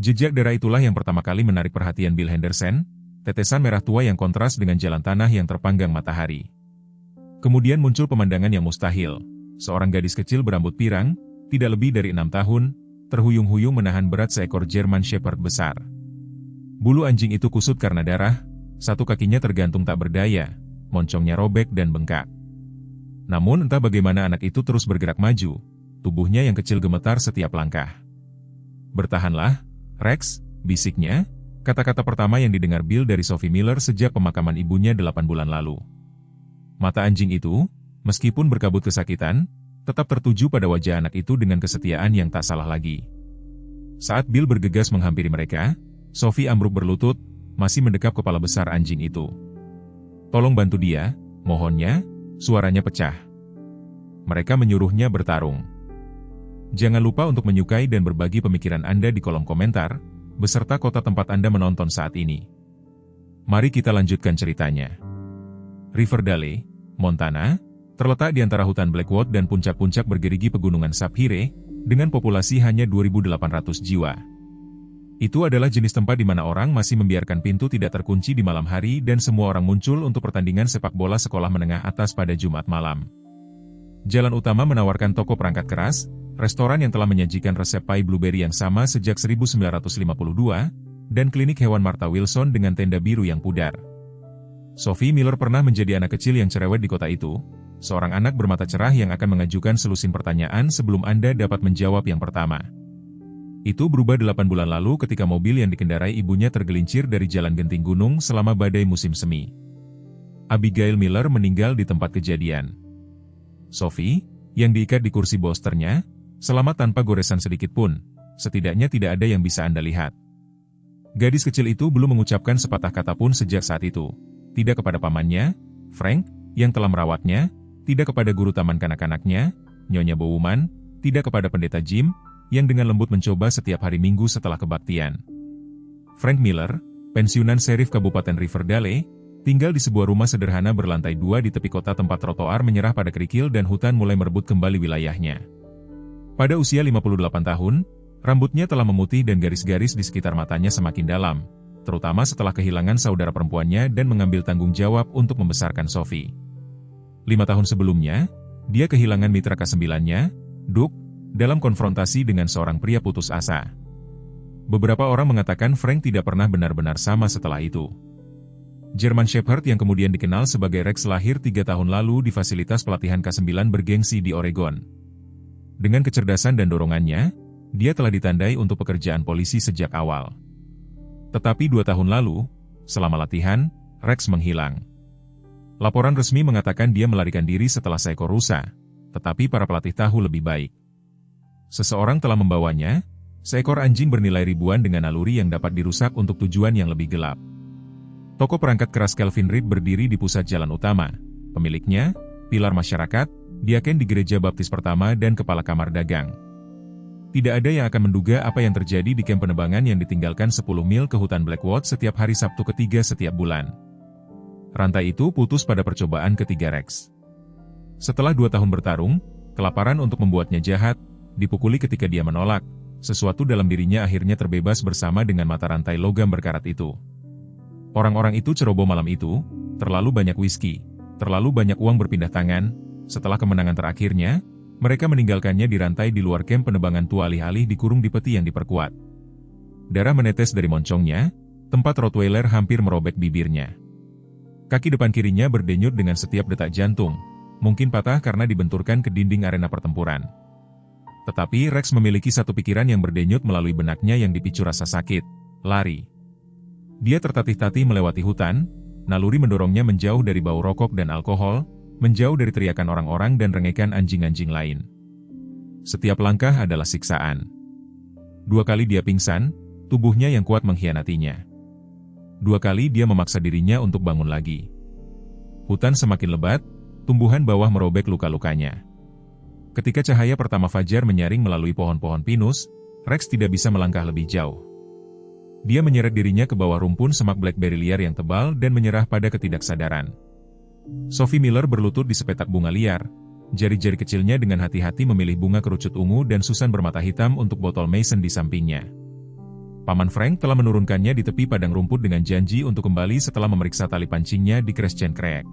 Jejak darah itulah yang pertama kali menarik perhatian Bill Henderson, tetesan merah tua yang kontras dengan jalan tanah yang terpanggang matahari. Kemudian muncul pemandangan yang mustahil. Seorang gadis kecil berambut pirang, tidak lebih dari 6 tahun, terhuyung-huyung menahan berat seekor German Shepherd besar. Bulu anjing itu kusut karena darah, satu kakinya tergantung tak berdaya, moncongnya robek dan bengkak. Namun entah bagaimana anak itu terus bergerak maju, tubuhnya yang kecil gemetar setiap langkah. "Bertahanlah, Rex," bisiknya, kata-kata pertama yang didengar Bill dari Sophie Miller sejak pemakaman ibunya 8 bulan lalu. Mata anjing itu, meskipun berkabut kesakitan, tetap tertuju pada wajah anak itu dengan kesetiaan yang tak salah lagi. Saat Bill bergegas menghampiri mereka, Sophie ambruk berlutut, masih mendekap kepala besar anjing itu. "Tolong bantu dia," mohonnya, suaranya pecah. Mereka menyuruhnya bertarung. Jangan lupa untuk menyukai dan berbagi pemikiran Anda di kolom komentar, beserta kota tempat Anda menonton saat ini. Mari kita lanjutkan ceritanya. Riverdale, Montana, terletak di antara hutan Blackwood dan puncak-puncak bergerigi pegunungan Sapphire, dengan populasi hanya 2.800 jiwa. Itu adalah jenis tempat di mana orang masih membiarkan pintu tidak terkunci di malam hari dan semua orang muncul untuk pertandingan sepak bola sekolah menengah atas pada Jumat malam. Jalan utama menawarkan toko perangkat keras, restoran yang telah menyajikan resep pie blueberry yang sama sejak 1952, dan klinik hewan Martha Wilson dengan tenda biru yang pudar. Sophie Miller pernah menjadi anak kecil yang cerewet di kota itu, seorang anak bermata cerah yang akan mengajukan selusin pertanyaan sebelum Anda dapat menjawab yang pertama. Itu berubah 8 bulan lalu ketika mobil yang dikendarai ibunya tergelincir dari jalan genting gunung selama badai musim semi. Abigail Miller meninggal di tempat kejadian. Sophie, yang diikat di kursi bolsternya, selamat tanpa goresan sedikit pun, setidaknya tidak ada yang bisa Anda lihat. Gadis kecil itu belum mengucapkan sepatah kata pun sejak saat itu. Tidak kepada pamannya, Frank, yang telah merawatnya, tidak kepada guru taman kanak-kanaknya, Nyonya Bowman, tidak kepada pendeta Jim, yang dengan lembut mencoba setiap hari Minggu setelah kebaktian. Frank Miller, pensiunan serif Kabupaten Riverdale, tinggal di sebuah rumah sederhana berlantai 2 di tepi kota tempat trotoar menyerah pada kerikil dan hutan mulai merebut kembali wilayahnya. Pada usia 58 tahun, rambutnya telah memutih dan garis-garis di sekitar matanya semakin dalam, terutama setelah kehilangan saudara perempuannya dan mengambil tanggung jawab untuk membesarkan Sophie. 5 tahun sebelumnya, dia kehilangan mitra ke-9-nya, Duke, dalam konfrontasi dengan seorang pria putus asa. Beberapa orang mengatakan Frank tidak pernah benar-benar sama setelah itu. German Shepherd yang kemudian dikenal sebagai Rex lahir 3 tahun lalu di fasilitas pelatihan K9 bergengsi di Oregon. Dengan kecerdasan dan dorongannya, dia telah ditandai untuk pekerjaan polisi sejak awal. Tetapi 2 tahun lalu, selama latihan, Rex menghilang. Laporan resmi mengatakan dia melarikan diri setelah seekor rusa, tetapi para pelatih tahu lebih baik. Seseorang telah membawanya, seekor anjing bernilai ribuan dengan naluri yang dapat dirusak untuk tujuan yang lebih gelap. Toko perangkat keras Calvin Reed berdiri di pusat jalan utama. Pemiliknya, pilar masyarakat, diaken di gereja baptis pertama dan kepala kamar dagang. Tidak ada yang akan menduga apa yang terjadi di kamp penebangan yang ditinggalkan 10 mil ke hutan Blackwood setiap hari Sabtu ketiga setiap bulan. Rantai itu putus pada percobaan ketiga Rex. Setelah 2 tahun bertarung, kelaparan untuk membuatnya jahat, dipukuli ketika dia menolak, sesuatu dalam dirinya akhirnya terbebas bersama dengan mata rantai logam berkarat itu. Orang-orang itu ceroboh malam itu, terlalu banyak whisky, terlalu banyak uang berpindah tangan. Setelah kemenangan terakhirnya, mereka meninggalkannya di rantai di luar kamp penebangan tua alih-alih dikurung di peti yang diperkuat. Darah menetes dari moncongnya, tempat Rottweiler hampir merobek bibirnya. Kaki depan kirinya berdenyut dengan setiap detak jantung, mungkin patah karena dibenturkan ke dinding arena pertempuran. Tetapi Rex memiliki satu pikiran yang berdenyut melalui benaknya yang dipicu rasa sakit, lari. Dia tertatih-tatih melewati hutan, naluri mendorongnya menjauh dari bau rokok dan alkohol, menjauh dari teriakan orang-orang dan rengekan anjing-anjing lain. Setiap langkah adalah siksaan. 2 kali dia pingsan, tubuhnya yang kuat mengkhianatinya. 2 kali dia memaksa dirinya untuk bangun lagi. Hutan semakin lebat, tumbuhan bawah merobek luka-lukanya. Ketika cahaya pertama fajar menyaring melalui pohon-pohon pinus, Rex tidak bisa melangkah lebih jauh. Dia menyeret dirinya ke bawah rumpun semak blackberry liar yang tebal dan menyerah pada ketidaksadaran. Sophie Miller berlutut di sepetak bunga liar, jari-jari kecilnya dengan hati-hati memilih bunga kerucut ungu dan Susan bermata hitam untuk botol Mason di sampingnya. Paman Frank telah menurunkannya di tepi padang rumput dengan janji untuk kembali setelah memeriksa tali pancingnya di Crescent Creek.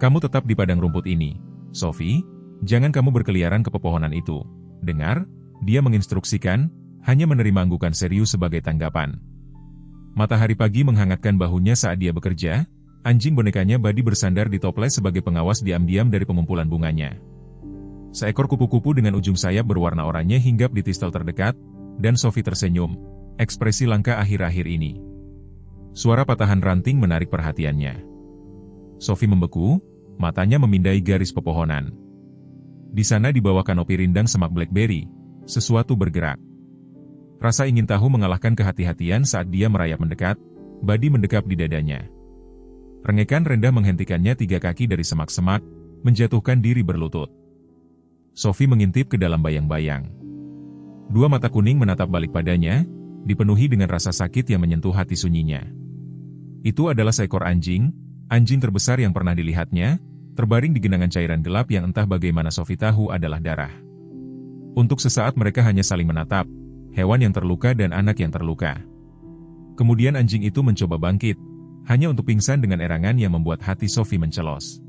Kamu tetap di padang rumput ini, Sophie. Jangan kamu berkeliaran ke pepohonan itu. Dengar? Dia menginstruksikan, hanya menerima anggukan serius sebagai tanggapan. Matahari pagi menghangatkan bahunya saat dia bekerja. Anjing bonekanya Buddy bersandar di toples sebagai pengawas diam-diam dari pengumpulan bunganya. Seekor kupu-kupu dengan ujung sayap berwarna oranye hinggap di tistel terdekat, dan Sophie tersenyum. Ekspresi langka akhir-akhir ini. Suara patahan ranting menarik perhatiannya. Sophie membeku, matanya memindai garis pepohonan. Di sana di bawah kanopi rindang semak blackberry, sesuatu bergerak. Rasa ingin tahu mengalahkan kehati-hatian saat dia merayap mendekat, Buddy mendekap di dadanya. Rengekan rendah menghentikannya 3 kaki dari semak-semak, menjatuhkan diri berlutut. Sophie mengintip ke dalam bayang-bayang. 2 mata kuning menatap balik padanya, dipenuhi dengan rasa sakit yang menyentuh hati sunyinya. Itu adalah seekor anjing terbesar yang pernah dilihatnya, terbaring di genangan cairan gelap yang entah bagaimana Sophie tahu adalah darah. Untuk sesaat mereka hanya saling menatap, hewan yang terluka dan anak yang terluka. Kemudian anjing itu mencoba bangkit, hanya untuk pingsan dengan erangan yang membuat hati Sophie mencelos.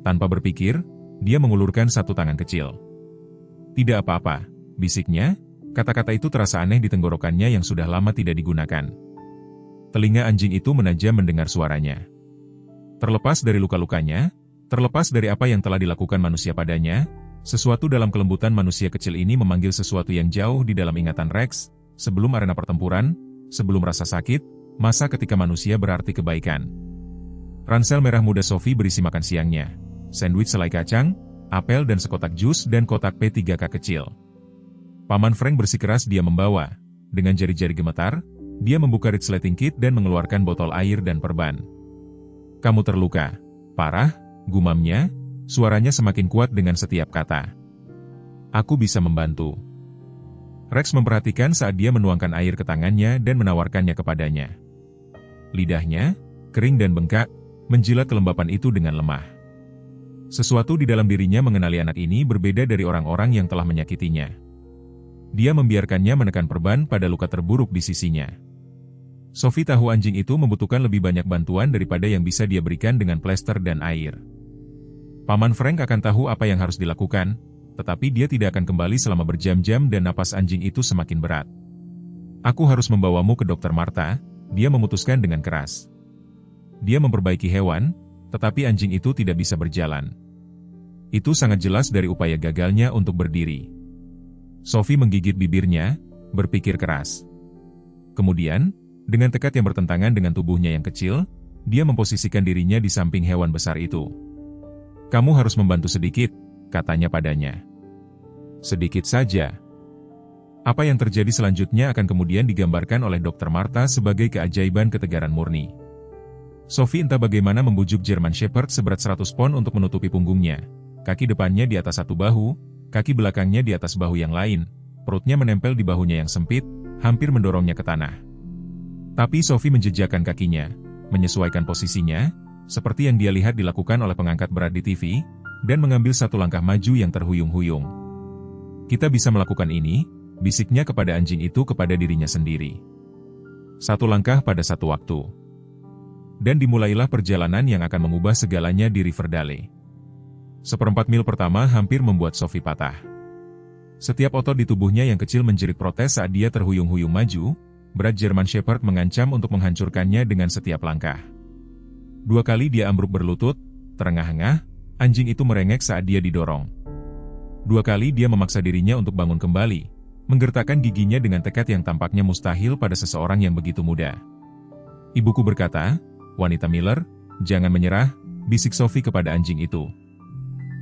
Tanpa berpikir, dia mengulurkan satu tangan kecil. Tidak apa-apa, bisiknya. Kata-kata itu terasa aneh di tenggorokannya yang sudah lama tidak digunakan. Telinga anjing itu menajam mendengar suaranya. Terlepas dari luka-lukanya, terlepas dari apa yang telah dilakukan manusia padanya, sesuatu dalam kelembutan manusia kecil ini memanggil sesuatu yang jauh di dalam ingatan Rex, sebelum arena pertempuran, sebelum rasa sakit, masa ketika manusia berarti kebaikan. Ransel merah muda Sophie berisi makan siangnya, sandwich selai kacang, apel dan sekotak jus dan kotak P3K kecil. Paman Frank bersikeras dia membawa. Dengan jari-jari gemetar, dia membuka resleting kit dan mengeluarkan botol air dan perban. Kamu terluka. Parah, gumamnya, suaranya semakin kuat dengan setiap kata. Aku bisa membantu. Rex memperhatikan saat dia menuangkan air ke tangannya dan menawarkannya kepadanya. Lidahnya, kering dan bengkak, menjilat kelembapan itu dengan lemah. Sesuatu di dalam dirinya mengenali anak ini berbeda dari orang-orang yang telah menyakitinya. Dia membiarkannya menekan perban pada luka terburuk di sisinya. Sophie tahu anjing itu membutuhkan lebih banyak bantuan daripada yang bisa dia berikan dengan plester dan air. Paman Frank akan tahu apa yang harus dilakukan, tetapi dia tidak akan kembali selama berjam-jam dan napas anjing itu semakin berat. Aku harus membawamu ke Dr. Martha, dia memutuskan dengan keras. Dia memperbaiki hewan, tetapi anjing itu tidak bisa berjalan. Itu sangat jelas dari upaya gagalnya untuk berdiri. Sophie menggigit bibirnya, berpikir keras. Kemudian, dengan tekad yang bertentangan dengan tubuhnya yang kecil, dia memposisikan dirinya di samping hewan besar itu. Kamu harus membantu sedikit, katanya padanya. Sedikit saja. Apa yang terjadi selanjutnya akan kemudian digambarkan oleh Dr. Martha sebagai keajaiban ketegaran murni. Sophie entah bagaimana membujuk German Shepherd seberat 100 pon untuk menutupi punggungnya. Kaki depannya di atas satu bahu, kaki belakangnya di atas bahu yang lain, perutnya menempel di bahunya yang sempit, hampir mendorongnya ke tanah. Tapi Sophie menjejakkan kakinya, menyesuaikan posisinya, seperti yang dia lihat dilakukan oleh pengangkat berat di TV, dan mengambil satu langkah maju yang terhuyung-huyung. Kita bisa melakukan ini, bisiknya kepada anjing itu kepada dirinya sendiri. Satu langkah pada satu waktu. Dan dimulailah perjalanan yang akan mengubah segalanya di Riverdale. 1/4 mil pertama hampir membuat Sophie patah. Setiap otot di tubuhnya yang kecil menjerit protes saat dia terhuyung-huyung maju, berat German Shepherd mengancam untuk menghancurkannya dengan setiap langkah. 2 kali dia ambruk berlutut, terengah-engah, anjing itu merengek saat dia didorong. 2 kali dia memaksa dirinya untuk bangun kembali, menggertakkan giginya dengan tekad yang tampaknya mustahil pada seseorang yang begitu muda. Ibuku berkata, wanita Miller, jangan menyerah, bisik Sophie kepada anjing itu.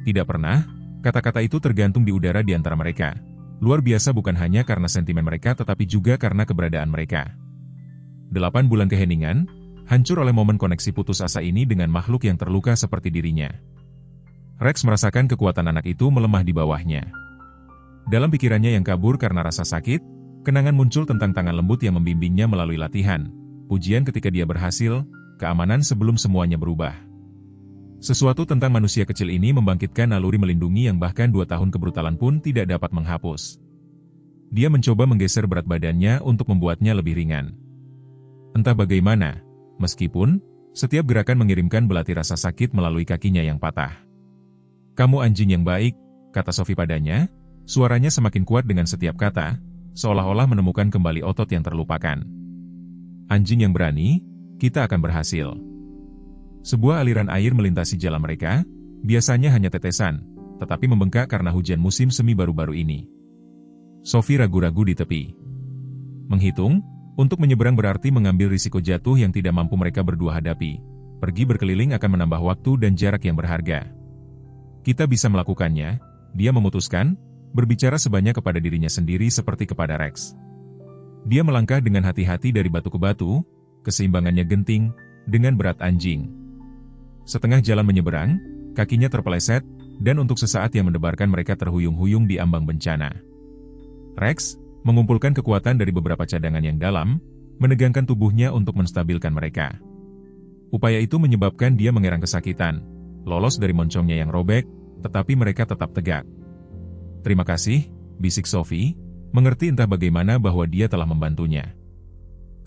Tidak pernah, kata-kata itu tergantung di udara di antara mereka. Luar biasa bukan hanya karena sentimen mereka tetapi juga karena keberadaan mereka. 8 bulan keheningan, hancur oleh momen koneksi putus asa ini dengan makhluk yang terluka seperti dirinya. Rex merasakan kekuatan anak itu melemah di bawahnya. Dalam pikirannya yang kabur karena rasa sakit, kenangan muncul tentang tangan lembut yang membimbingnya melalui latihan, pujian ketika dia berhasil, keamanan sebelum semuanya berubah. Sesuatu tentang manusia kecil ini membangkitkan naluri melindungi yang bahkan 2 tahun kebrutalan pun tidak dapat menghapus. Dia mencoba menggeser berat badannya untuk membuatnya lebih ringan. Entah bagaimana, meskipun setiap gerakan mengirimkan belati rasa sakit melalui kakinya yang patah. "Kamu anjing yang baik," kata Sophie padanya, suaranya semakin kuat dengan setiap kata, seolah-olah menemukan kembali otot yang terlupakan. "Anjing yang berani, kita akan berhasil." Sebuah aliran air melintasi jalan mereka, biasanya hanya tetesan, tetapi membengkak karena hujan musim semi baru-baru ini. Sophie ragu-ragu di tepi. Menghitung, untuk menyeberang berarti mengambil risiko jatuh yang tidak mampu mereka berdua hadapi. Pergi berkeliling akan menambah waktu dan jarak yang berharga. "Kita bisa melakukannya," dia memutuskan, berbicara sebanyak kepada dirinya sendiri seperti kepada Rex. Dia melangkah dengan hati-hati dari batu ke batu, keseimbangannya genting, dengan berat anjing. Setengah jalan menyeberang, kakinya terpeleset, dan untuk sesaat yang mendebarkan mereka terhuyung-huyung di ambang bencana. Rex mengumpulkan kekuatan dari beberapa cadangan yang dalam, menegangkan tubuhnya untuk menstabilkan mereka. Upaya itu menyebabkan dia mengerang kesakitan, lolos dari moncongnya yang robek, tetapi mereka tetap tegak. "Terima kasih," bisik Sophie, mengerti entah bagaimana bahwa dia telah membantunya.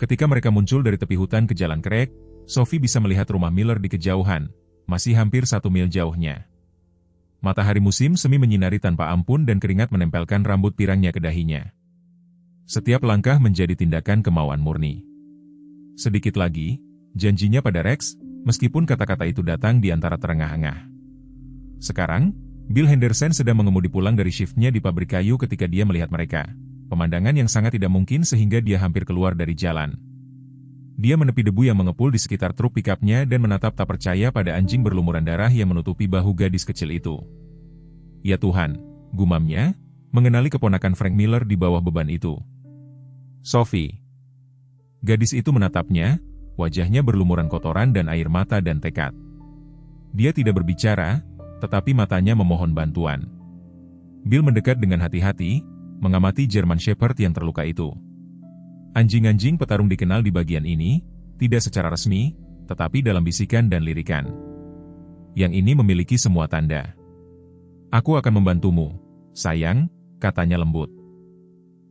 Ketika mereka muncul dari tepi hutan ke jalan kerek, Sophie bisa melihat rumah Miller di kejauhan, masih hampir 1 mil jauhnya. Matahari musim semi menyinari tanpa ampun dan keringat menempelkan rambut pirangnya ke dahinya. Setiap langkah menjadi tindakan kemauan murni. Sedikit lagi, janjinya pada Rex, meskipun kata-kata itu datang di antara terengah-engah. Sekarang, Bill Henderson sedang mengemudi pulang dari shiftnya di pabrik kayu ketika dia melihat mereka. Pemandangan yang sangat tidak mungkin sehingga dia hampir keluar dari jalan. Dia menepi debu yang mengepul di sekitar truk pikapnya dan menatap tak percaya pada anjing berlumuran darah yang menutupi bahu gadis kecil itu. "Ya Tuhan," gumamnya, mengenali keponakan Frank Miller di bawah beban itu. "Sophie." Gadis itu menatapnya, wajahnya berlumuran kotoran dan air mata dan tekad. Dia tidak berbicara, tetapi matanya memohon bantuan. Bill mendekat dengan hati-hati, mengamati German Shepherd yang terluka itu. Anjing-anjing petarung dikenal di bagian ini, tidak secara resmi, tetapi dalam bisikan dan lirikan. Yang ini memiliki semua tanda. "Aku akan membantumu, sayang," katanya lembut.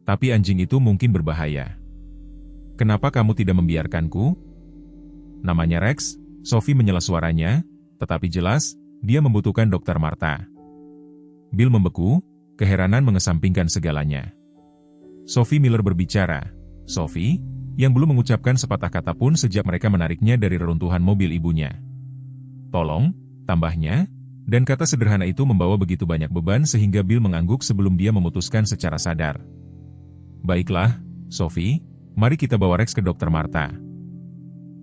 "Tapi anjing itu mungkin berbahaya. Kenapa kamu tidak membiarkanku?" Namanya Rex, Sophie menyela suaranya, tetapi jelas, dia membutuhkan Dr. Martha. Bill membeku, keheranan mengesampingkan segalanya. Sophie Miller berbicara. Sophie, yang belum mengucapkan sepatah kata pun sejak mereka menariknya dari reruntuhan mobil ibunya. "Tolong," tambahnya, dan kata sederhana itu membawa begitu banyak beban sehingga Bill mengangguk sebelum dia memutuskan secara sadar. "Baiklah, Sophie, mari kita bawa Rex ke Dr. Martha."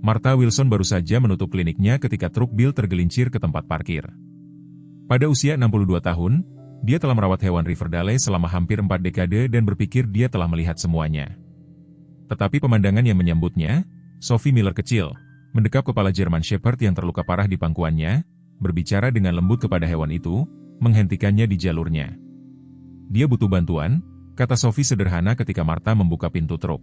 Martha Wilson baru saja menutup kliniknya ketika truk Bill tergelincir ke tempat parkir. Pada usia 62 tahun, dia telah merawat hewan Riverdale selama hampir 4 dekade dan berpikir dia telah melihat semuanya. Tetapi pemandangan yang menyambutnya, Sophie Miller kecil, mendekap kepala German Shepherd yang terluka parah di pangkuannya, berbicara dengan lembut kepada hewan itu, menghentikannya di jalurnya. "Dia butuh bantuan," kata Sophie sederhana ketika Martha membuka pintu truk.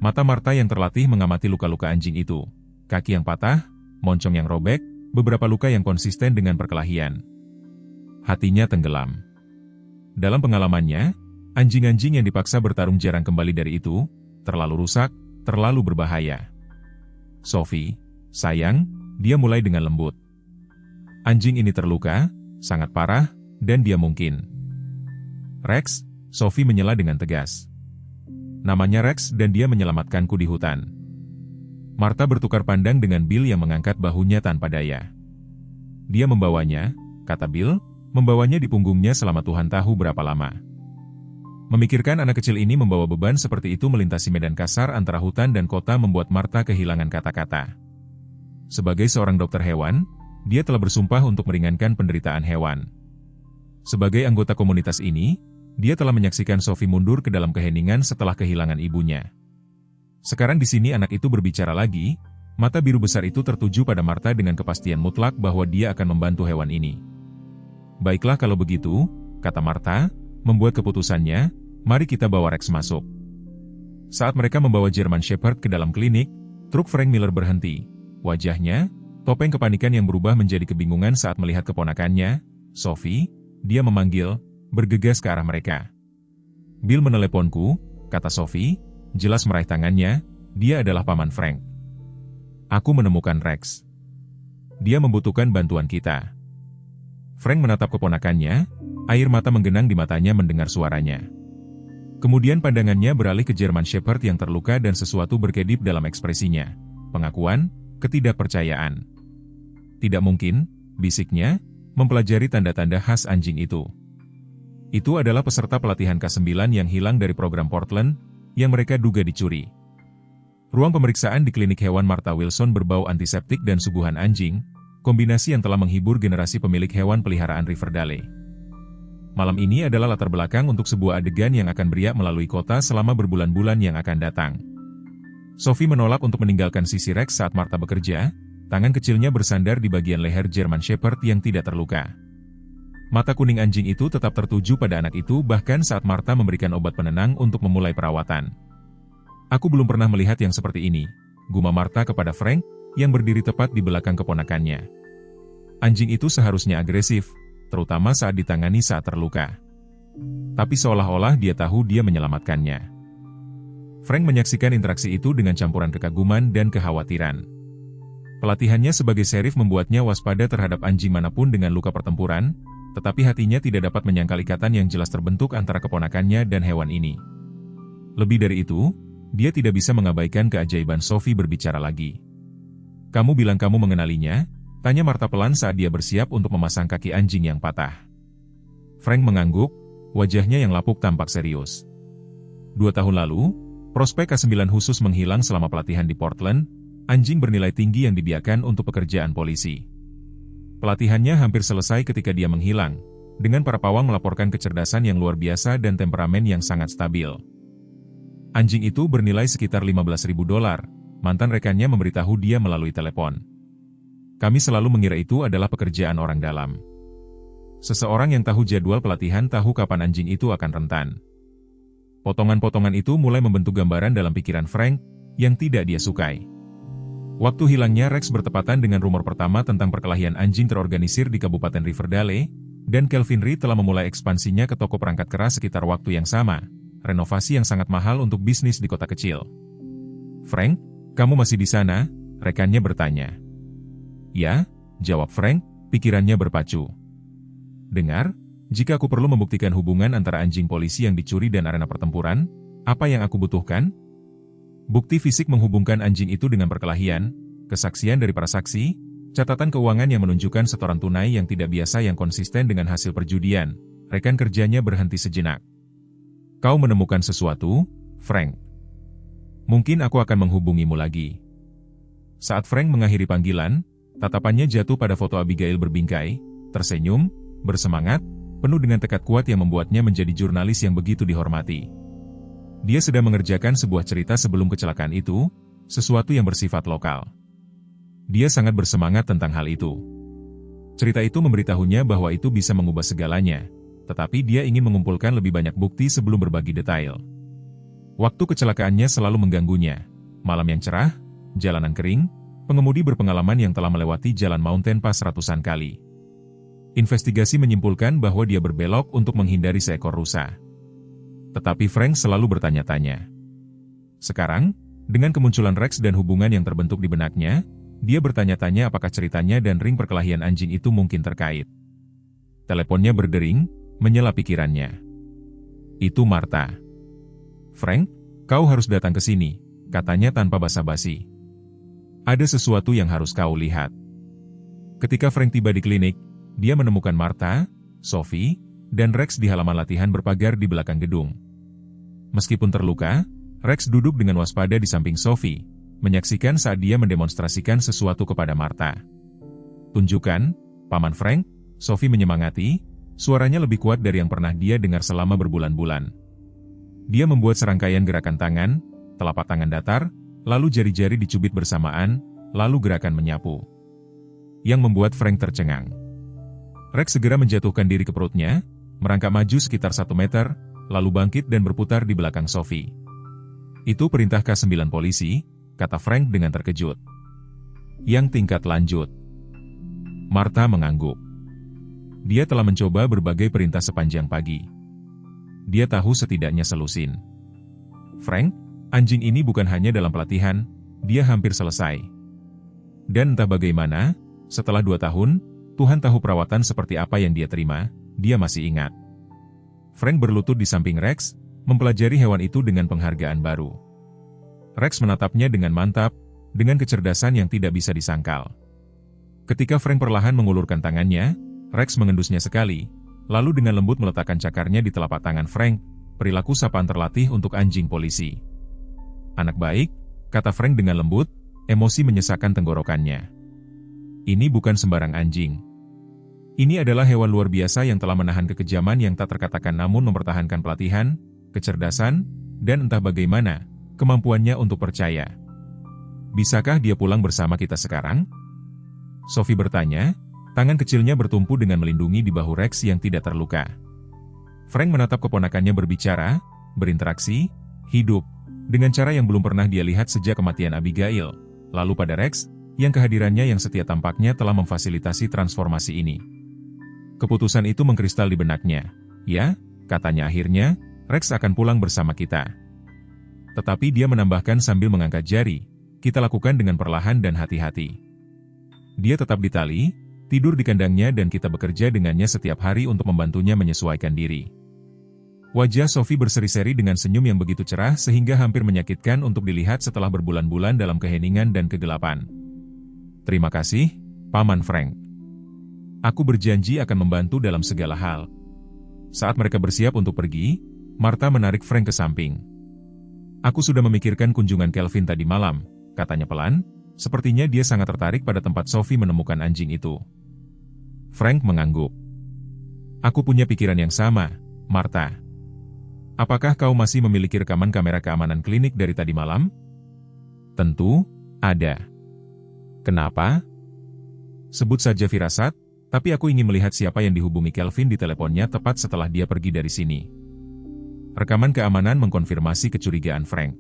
Mata Martha yang terlatih mengamati luka-luka anjing itu, kaki yang patah, moncong yang robek, beberapa luka yang konsisten dengan perkelahian. Hatinya tenggelam. Dalam pengalamannya, anjing-anjing yang dipaksa bertarung jarang kembali dari itu, terlalu rusak, terlalu berbahaya. "Sophie, sayang," dia mulai dengan lembut. "Anjing ini terluka, sangat parah, dan dia mungkin." "Rex," Sophie menyela dengan tegas. "Namanya Rex dan dia menyelamatkanku di hutan." Martha bertukar pandang dengan Bill yang mengangkat bahunya tanpa daya. "Dia membawanya," kata Bill, "membawanya di punggungnya selama Tuhan tahu berapa lama." Memikirkan anak kecil ini membawa beban seperti itu melintasi medan kasar antara hutan dan kota membuat Martha kehilangan kata-kata. Sebagai seorang dokter hewan, dia telah bersumpah untuk meringankan penderitaan hewan. Sebagai anggota komunitas ini, dia telah menyaksikan Sophie mundur ke dalam keheningan setelah kehilangan ibunya. Sekarang di sini anak itu berbicara lagi, mata biru besar itu tertuju pada Martha dengan kepastian mutlak bahwa dia akan membantu hewan ini. "Baiklah kalau begitu," kata Martha, membuat keputusannya, "mari kita bawa Rex masuk." Saat mereka membawa German Shepherd ke dalam klinik, truk Frank Miller berhenti. Wajahnya, topeng kepanikan yang berubah menjadi kebingungan saat melihat keponakannya, Sophie, dia memanggil, bergegas ke arah mereka. Bill meneleponku, kata Sophie, jelas meraih tangannya, dia adalah paman Frank. Aku menemukan Rex. Dia membutuhkan bantuan kita. Frank menatap keponakannya, air mata menggenang di matanya mendengar suaranya. Kemudian pandangannya beralih ke German Shepherd yang terluka dan sesuatu berkedip dalam ekspresinya. Pengakuan, ketidakpercayaan. Tidak mungkin, bisiknya, mempelajari tanda-tanda khas anjing itu. Itu adalah peserta pelatihan K9 yang hilang dari program Portland, yang mereka duga dicuri. Ruang pemeriksaan di klinik hewan Martha Wilson berbau antiseptik dan suguhan anjing, kombinasi yang telah menghibur generasi pemilik hewan peliharaan Riverdale. Malam ini adalah latar belakang untuk sebuah adegan yang akan beriak melalui kota selama berbulan-bulan yang akan datang. Sophie menolak untuk meninggalkan sisi Rex saat Martha bekerja, tangan kecilnya bersandar di bagian leher German Shepherd yang tidak terluka. Mata kuning anjing itu tetap tertuju pada anak itu bahkan saat Martha memberikan obat penenang untuk memulai perawatan. Aku belum pernah melihat yang seperti ini, gumam Martha kepada Frank, yang berdiri tepat di belakang keponakannya. Anjing itu seharusnya agresif, terutama saat ditangani saat terluka. Tapi seolah-olah dia tahu dia menyelamatkannya. Frank menyaksikan interaksi itu dengan campuran kekaguman dan kekhawatiran. Pelatihannya sebagai sheriff membuatnya waspada terhadap anjing manapun dengan luka pertempuran, tetapi hatinya tidak dapat menyangkal ikatan yang jelas terbentuk antara keponakannya dan hewan ini. Lebih dari itu, dia tidak bisa mengabaikan keajaiban Sophie berbicara lagi. "Kamu bilang kamu mengenalinya?" tanya Martha pelan saat dia bersiap untuk memasang kaki anjing yang patah. Frank mengangguk, wajahnya yang lapuk tampak serius. 2 tahun lalu, prospek K9 khusus menghilang selama pelatihan di Portland, anjing bernilai tinggi yang dibiarkan untuk pekerjaan polisi. Pelatihannya hampir selesai ketika dia menghilang, dengan para pawang melaporkan kecerdasan yang luar biasa dan temperamen yang sangat stabil. Anjing itu bernilai sekitar $15.000, mantan rekannya memberitahu dia melalui telepon. Kami selalu mengira itu adalah pekerjaan orang dalam. Seseorang yang tahu jadwal pelatihan tahu kapan anjing itu akan rentan. Potongan-potongan itu mulai membentuk gambaran dalam pikiran Frank, yang tidak dia sukai. Waktu hilangnya Rex bertepatan dengan rumor pertama tentang perkelahian anjing terorganisir di Kabupaten Riverdale, dan Calvin Reed telah memulai ekspansinya ke toko perangkat keras sekitar waktu yang sama, renovasi yang sangat mahal untuk bisnis di kota kecil. "Frank, kamu masih di sana?" rekannya bertanya. "Ya," jawab Frank, pikirannya berpacu. "Dengar, jika aku perlu membuktikan hubungan antara anjing polisi yang dicuri dan arena pertempuran, apa yang aku butuhkan? Bukti fisik menghubungkan anjing itu dengan perkelahian, kesaksian dari para saksi, catatan keuangan yang menunjukkan setoran tunai yang tidak biasa yang konsisten dengan hasil perjudian." Rekan kerjanya berhenti sejenak. "Kau menemukan sesuatu, Frank? Mungkin aku akan menghubungimu lagi." Saat Frank mengakhiri panggilan, tatapannya jatuh pada foto Abigail berbingkai, tersenyum, bersemangat, penuh dengan tekad kuat yang membuatnya menjadi jurnalis yang begitu dihormati. Dia sedang mengerjakan sebuah cerita sebelum kecelakaan itu, sesuatu yang bersifat lokal. Dia sangat bersemangat tentang hal itu. Cerita itu memberitahunya bahwa itu bisa mengubah segalanya, tetapi dia ingin mengumpulkan lebih banyak bukti sebelum berbagi detail. Waktu kecelakaannya selalu mengganggunya. Malam yang cerah, jalanan kering, pengemudi berpengalaman yang telah melewati jalan mountain pass ratusan kali. Investigasi menyimpulkan bahwa dia berbelok untuk menghindari seekor rusa. Tetapi Frank selalu bertanya-tanya. Sekarang, dengan kemunculan Rex dan hubungan yang terbentuk di benaknya, dia bertanya-tanya apakah ceritanya dan ring perkelahian anjing itu mungkin terkait. Teleponnya berdering, menyela pikirannya. Itu Martha. "Frank, kau harus datang ke sini," katanya tanpa basa-basi. "Ada sesuatu yang harus kau lihat." Ketika Frank tiba di klinik, dia menemukan Martha, Sophie, dan Rex di halaman latihan berpagar di belakang gedung. Meskipun terluka, Rex duduk dengan waspada di samping Sophie, menyaksikan saat dia mendemonstrasikan sesuatu kepada Martha. "Tunjukkan, Paman Frank," Sophie menyemangati, suaranya lebih kuat dari yang pernah dia dengar selama berbulan-bulan. Dia membuat serangkaian gerakan tangan, telapak tangan datar, lalu jari-jari dicubit bersamaan, lalu gerakan menyapu. Yang membuat Frank tercengang. Rex segera menjatuhkan diri ke perutnya, merangkak maju sekitar 1 meter, lalu bangkit dan berputar di belakang Sophie. "Itu perintah K9 polisi," kata Frank dengan terkejut. "Yang tingkat lanjut." Martha mengangguk. Dia telah mencoba berbagai perintah sepanjang pagi. dia tahu setidaknya selusin. Frank, anjing ini bukan hanya dalam pelatihan, dia hampir selesai. Dan entah bagaimana, setelah 2 tahun, Tuhan tahu perawatan seperti apa yang dia terima, dia masih ingat. Frank berlutut di samping Rex, mempelajari hewan itu dengan penghargaan baru. Rex menatapnya dengan mantap, dengan kecerdasan yang tidak bisa disangkal. Ketika Frank perlahan mengulurkan tangannya, Rex mengendusnya sekali, lalu dengan lembut meletakkan cakarnya di telapak tangan Frank, perilaku sapaan terlatih untuk anjing polisi. "Anak baik," kata Frank dengan lembut, emosi menyesakkan tenggorokannya. "Ini bukan sembarang anjing. Ini adalah hewan luar biasa yang telah menahan kekejaman yang tak terkatakan namun mempertahankan pelatihan, kecerdasan, dan entah bagaimana, kemampuannya untuk percaya. Bisakah dia pulang bersama kita sekarang?" Sophie bertanya, tangan kecilnya bertumpu dengan melindungi di bahu Rex yang tidak terluka. Frank menatap keponakannya berbicara, berinteraksi, hidup, dengan cara yang belum pernah dia lihat sejak kematian Abigail. Lalu pada Rex, yang kehadirannya yang setia tampaknya telah memfasilitasi transformasi ini. Keputusan itu mengkristal di benaknya. "Ya," katanya akhirnya, "Rex akan pulang bersama kita." Tetapi dia menambahkan sambil mengangkat jari, "Kita lakukan dengan perlahan dan hati-hati. Dia tetap di tali, tidur di kandangnya dan kita bekerja dengannya setiap hari untuk membantunya menyesuaikan diri." Wajah Sophie berseri-seri dengan senyum yang begitu cerah sehingga hampir menyakitkan untuk dilihat setelah berbulan-bulan dalam keheningan dan kegelapan. "Terima kasih, Paman Frank. Aku berjanji akan membantu dalam segala hal." Saat mereka bersiap untuk pergi, Martha menarik Frank ke samping. "Aku sudah memikirkan kunjungan Kelvin tadi malam," katanya pelan. Sepertinya dia sangat tertarik pada tempat Sophie menemukan anjing itu. Frank mengangguk. "Aku punya pikiran yang sama, Martha. Apakah kau masih memiliki rekaman kamera keamanan klinik dari tadi malam?" "Tentu, ada." "Kenapa?" "Sebut saja firasat, tapi aku ingin melihat siapa yang dihubungi Kelvin di teleponnya tepat setelah dia pergi dari sini." Rekaman keamanan mengkonfirmasi kecurigaan Frank.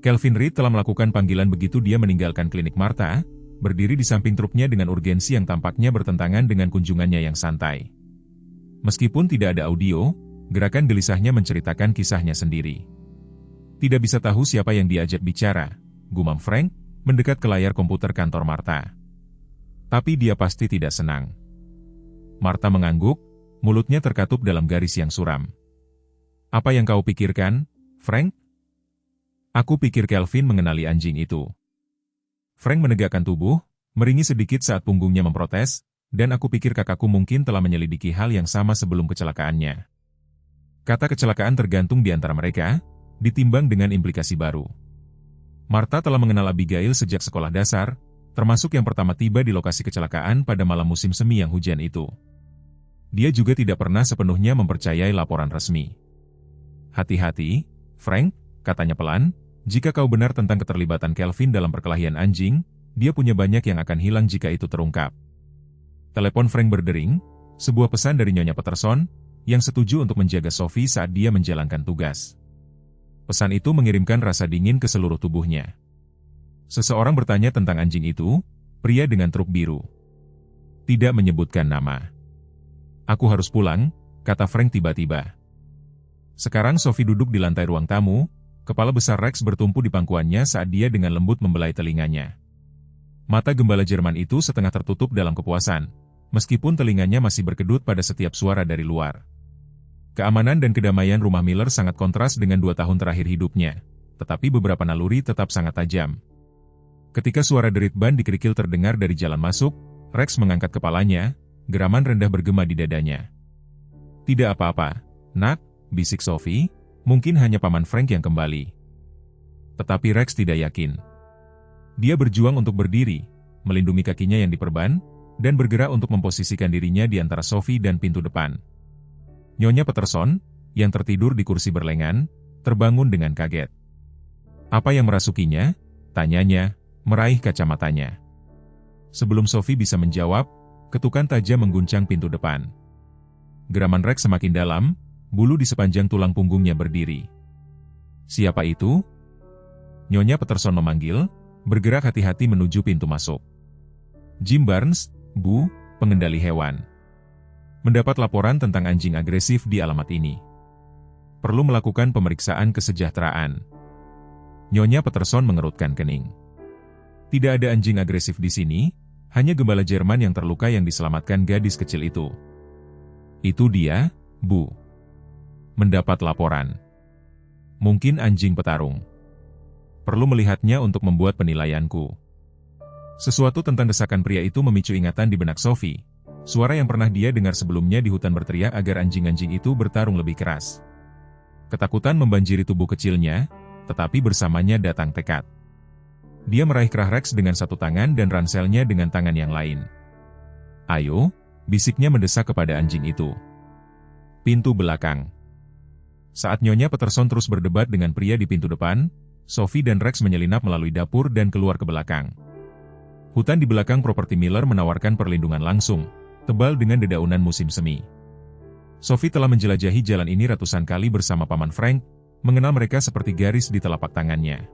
Kelvin Reed telah melakukan panggilan begitu dia meninggalkan klinik Martha, berdiri di samping truknya dengan urgensi yang tampaknya bertentangan dengan kunjungannya yang santai. Meskipun tidak ada audio, gerakan gelisahnya menceritakan kisahnya sendiri. "Tidak bisa tahu siapa yang diajak bicara," gumam Frank, mendekat ke layar komputer kantor Martha. "Tapi dia pasti tidak senang." Martha mengangguk, mulutnya terkatup dalam garis yang suram. "Apa yang kau pikirkan, Frank?" "Aku pikir Kelvin mengenali anjing itu." Frank menegakkan tubuh, meringis sedikit saat punggungnya memprotes, "Dan aku pikir kakakku mungkin telah menyelidiki hal yang sama sebelum kecelakaannya." Kata kecelakaan tergantung di antara mereka, ditimbang dengan implikasi baru. Martha telah mengenal Abigail sejak sekolah dasar, termasuk yang pertama tiba di lokasi kecelakaan pada malam musim semi yang hujan itu. Dia juga tidak pernah sepenuhnya mempercayai laporan resmi. "Hati-hati, Frank," katanya pelan, "jika kau benar tentang keterlibatan Kelvin dalam perkelahian anjing, dia punya banyak yang akan hilang jika itu terungkap." Telepon Frank berdering, sebuah pesan dari Nyonya Peterson, yang setuju untuk menjaga Sophie saat dia menjalankan tugas. Pesan itu mengirimkan rasa dingin ke seluruh tubuhnya. Seseorang bertanya tentang anjing itu, pria dengan truk biru. Tidak menyebutkan nama. "Aku harus pulang," kata Frank tiba-tiba. Sekarang Sophie duduk di lantai ruang tamu, kepala besar Rex bertumpu di pangkuannya saat dia dengan lembut membelai telinganya. Mata gembala Jerman itu setengah tertutup dalam kepuasan, meskipun telinganya masih berkedut pada setiap suara dari luar. Keamanan dan kedamaian rumah Miller sangat kontras dengan 2 tahun terakhir hidupnya, tetapi beberapa naluri tetap sangat tajam. Ketika suara derit ban di kerikil terdengar dari jalan masuk, Rex mengangkat kepalanya, geraman rendah bergema di dadanya. "Tidak apa-apa, Nak," bisik Sophie, "mungkin hanya Paman Frank yang kembali." Tetapi Rex tidak yakin. Dia berjuang untuk berdiri, melindungi kakinya yang diperban, dan bergerak untuk memposisikan dirinya di antara Sophie dan pintu depan. Nyonya Peterson, yang tertidur di kursi berlengan, terbangun dengan kaget. "Apa yang merasukinya?" tanyanya, meraih kacamatanya. Sebelum Sophie bisa menjawab, ketukan tajam mengguncang pintu depan. Geraman Rex semakin dalam, bulu di sepanjang tulang punggungnya berdiri. "Siapa itu?" Nyonya Peterson memanggil, bergerak hati-hati menuju pintu masuk. "Jim Barnes, Bu, pengendali hewan. Mendapat laporan tentang anjing agresif di alamat ini." Perlu melakukan pemeriksaan kesejahteraan. Nyonya Peterson mengerutkan kening. Tidak ada anjing agresif di sini, hanya gembala Jerman yang terluka yang diselamatkan gadis kecil itu. Itu dia, Bu. Mendapat laporan. Mungkin anjing petarung. Perlu melihatnya untuk membuat penilaianku. Sesuatu tentang desakan pria itu memicu ingatan di benak Sophie. Suara yang pernah dia dengar sebelumnya di hutan berteriak agar anjing-anjing itu bertarung lebih keras. Ketakutan membanjiri tubuh kecilnya, tetapi bersamanya datang tekad. Dia meraih kerah Rex dengan satu tangan dan ranselnya dengan tangan yang lain. Ayo, bisiknya mendesak kepada anjing itu. Pintu belakang. Saat Nyonya Peterson terus berdebat dengan pria di pintu depan, Sophie dan Rex menyelinap melalui dapur dan keluar ke belakang. Hutan di belakang properti Miller menawarkan perlindungan langsung, tebal dengan dedaunan musim semi. Sophie telah menjelajahi jalan ini ratusan kali bersama Paman Frank, mengenal mereka seperti garis di telapak tangannya.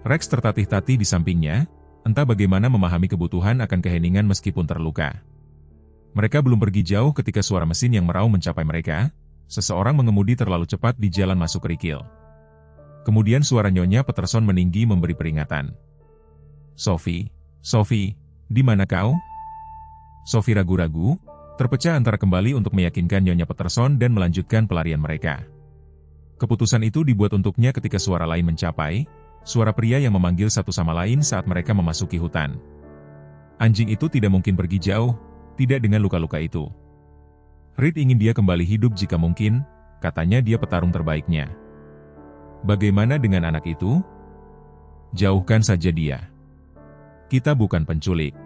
Rex tertatih-tatih di sampingnya, entah bagaimana memahami kebutuhan akan keheningan meskipun terluka. Mereka belum pergi jauh ketika suara mesin yang meraung mencapai mereka, seseorang mengemudi terlalu cepat di jalan masuk kerikil. Kemudian suara Nyonya Peterson meninggi memberi peringatan. Sophie, di mana kau? Sophie ragu-ragu, terpecah antara kembali untuk meyakinkan Nyonya Peterson dan melanjutkan pelarian mereka. Keputusan itu dibuat untuknya ketika suara lain mencapai, suara pria yang memanggil satu sama lain saat mereka memasuki hutan. Anjing itu tidak mungkin pergi jauh, tidak dengan luka-luka itu. Reed ingin dia kembali hidup jika mungkin, katanya dia petarung terbaiknya. Bagaimana dengan anak itu? Jauhkan saja dia. Kita bukan penculik.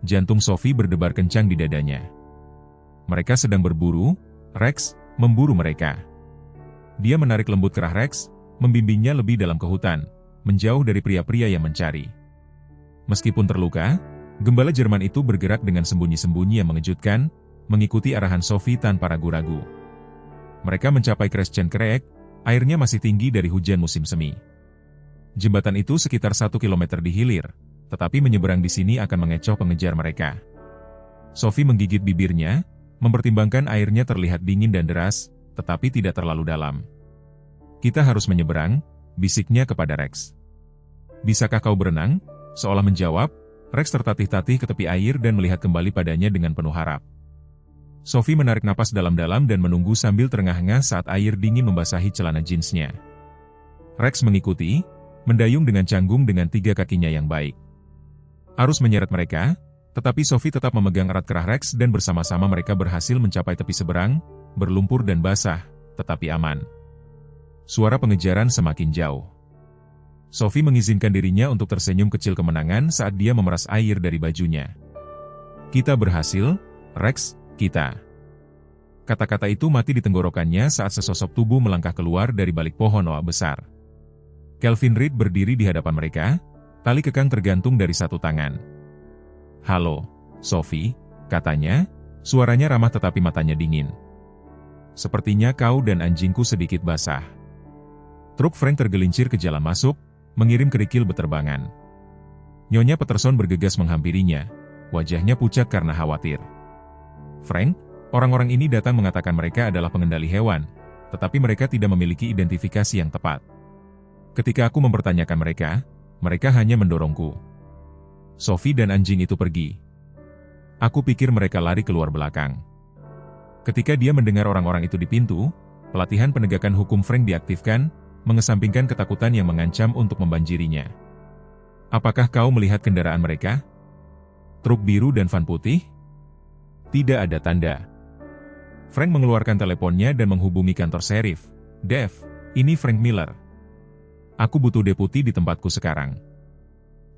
Jantung Sophie berdebar kencang di dadanya. Mereka sedang berburu, Rex, memburu mereka. Dia menarik lembut kerah Rex, membimbingnya lebih dalam ke hutan, menjauh dari pria-pria yang mencari. Meskipun terluka, gembala Jerman itu bergerak dengan sembunyi-sembunyi yang mengejutkan, mengikuti arahan Sophie tanpa ragu-ragu. Mereka mencapai Crescent Creek, airnya masih tinggi dari hujan musim semi. Jembatan itu sekitar 1 kilometer di hilir, tetapi menyeberang di sini akan mengecoh pengejar mereka. Sophie menggigit bibirnya, mempertimbangkan airnya terlihat dingin dan deras, tetapi tidak terlalu dalam. Kita harus menyeberang, bisiknya kepada Rex. Bisakah kau berenang? Seolah menjawab, Rex tertatih-tatih ke tepi air dan melihat kembali padanya dengan penuh harap. Sophie menarik napas dalam-dalam dan menunggu sambil terengah-engah saat air dingin membasahi celana jeansnya. Rex mengikuti, mendayung dengan canggung dengan 3 kakinya yang baik. Arus menyeret mereka, tetapi Sophie tetap memegang erat kerah Rex dan bersama-sama mereka berhasil mencapai tepi seberang, berlumpur dan basah, tetapi aman. Suara pengejaran semakin jauh. Sophie mengizinkan dirinya untuk tersenyum kecil kemenangan saat dia memeras air dari bajunya. Kita berhasil, Rex, kita. Kata-kata itu mati di tenggorokannya saat sesosok tubuh melangkah keluar dari balik pohon oak besar. Kelvin Reed berdiri di hadapan mereka, tali kekang tergantung dari satu tangan. Halo, Sophie, katanya, suaranya ramah tetapi matanya dingin. Sepertinya kau dan anjingku sedikit basah. Truk Frank tergelincir ke jalan masuk, mengirim kerikil beterbangan. Nyonya Peterson bergegas menghampirinya, wajahnya pucat karena khawatir. Frank, orang-orang ini datang mengatakan mereka adalah pengendali hewan, tetapi mereka tidak memiliki identifikasi yang tepat. Ketika aku mempertanyakan mereka hanya mendorongku. Sophie dan anjing itu pergi. Aku pikir mereka lari keluar belakang. Ketika dia mendengar orang-orang itu di pintu, pelatihan penegakan hukum Frank diaktifkan, mengesampingkan ketakutan yang mengancam untuk membanjirinya. Apakah kau melihat kendaraan mereka? Truk biru dan van putih? Tidak ada tanda. Frank mengeluarkan teleponnya dan menghubungi kantor serif. Dev, ini Frank Miller. Aku butuh deputi di tempatku sekarang.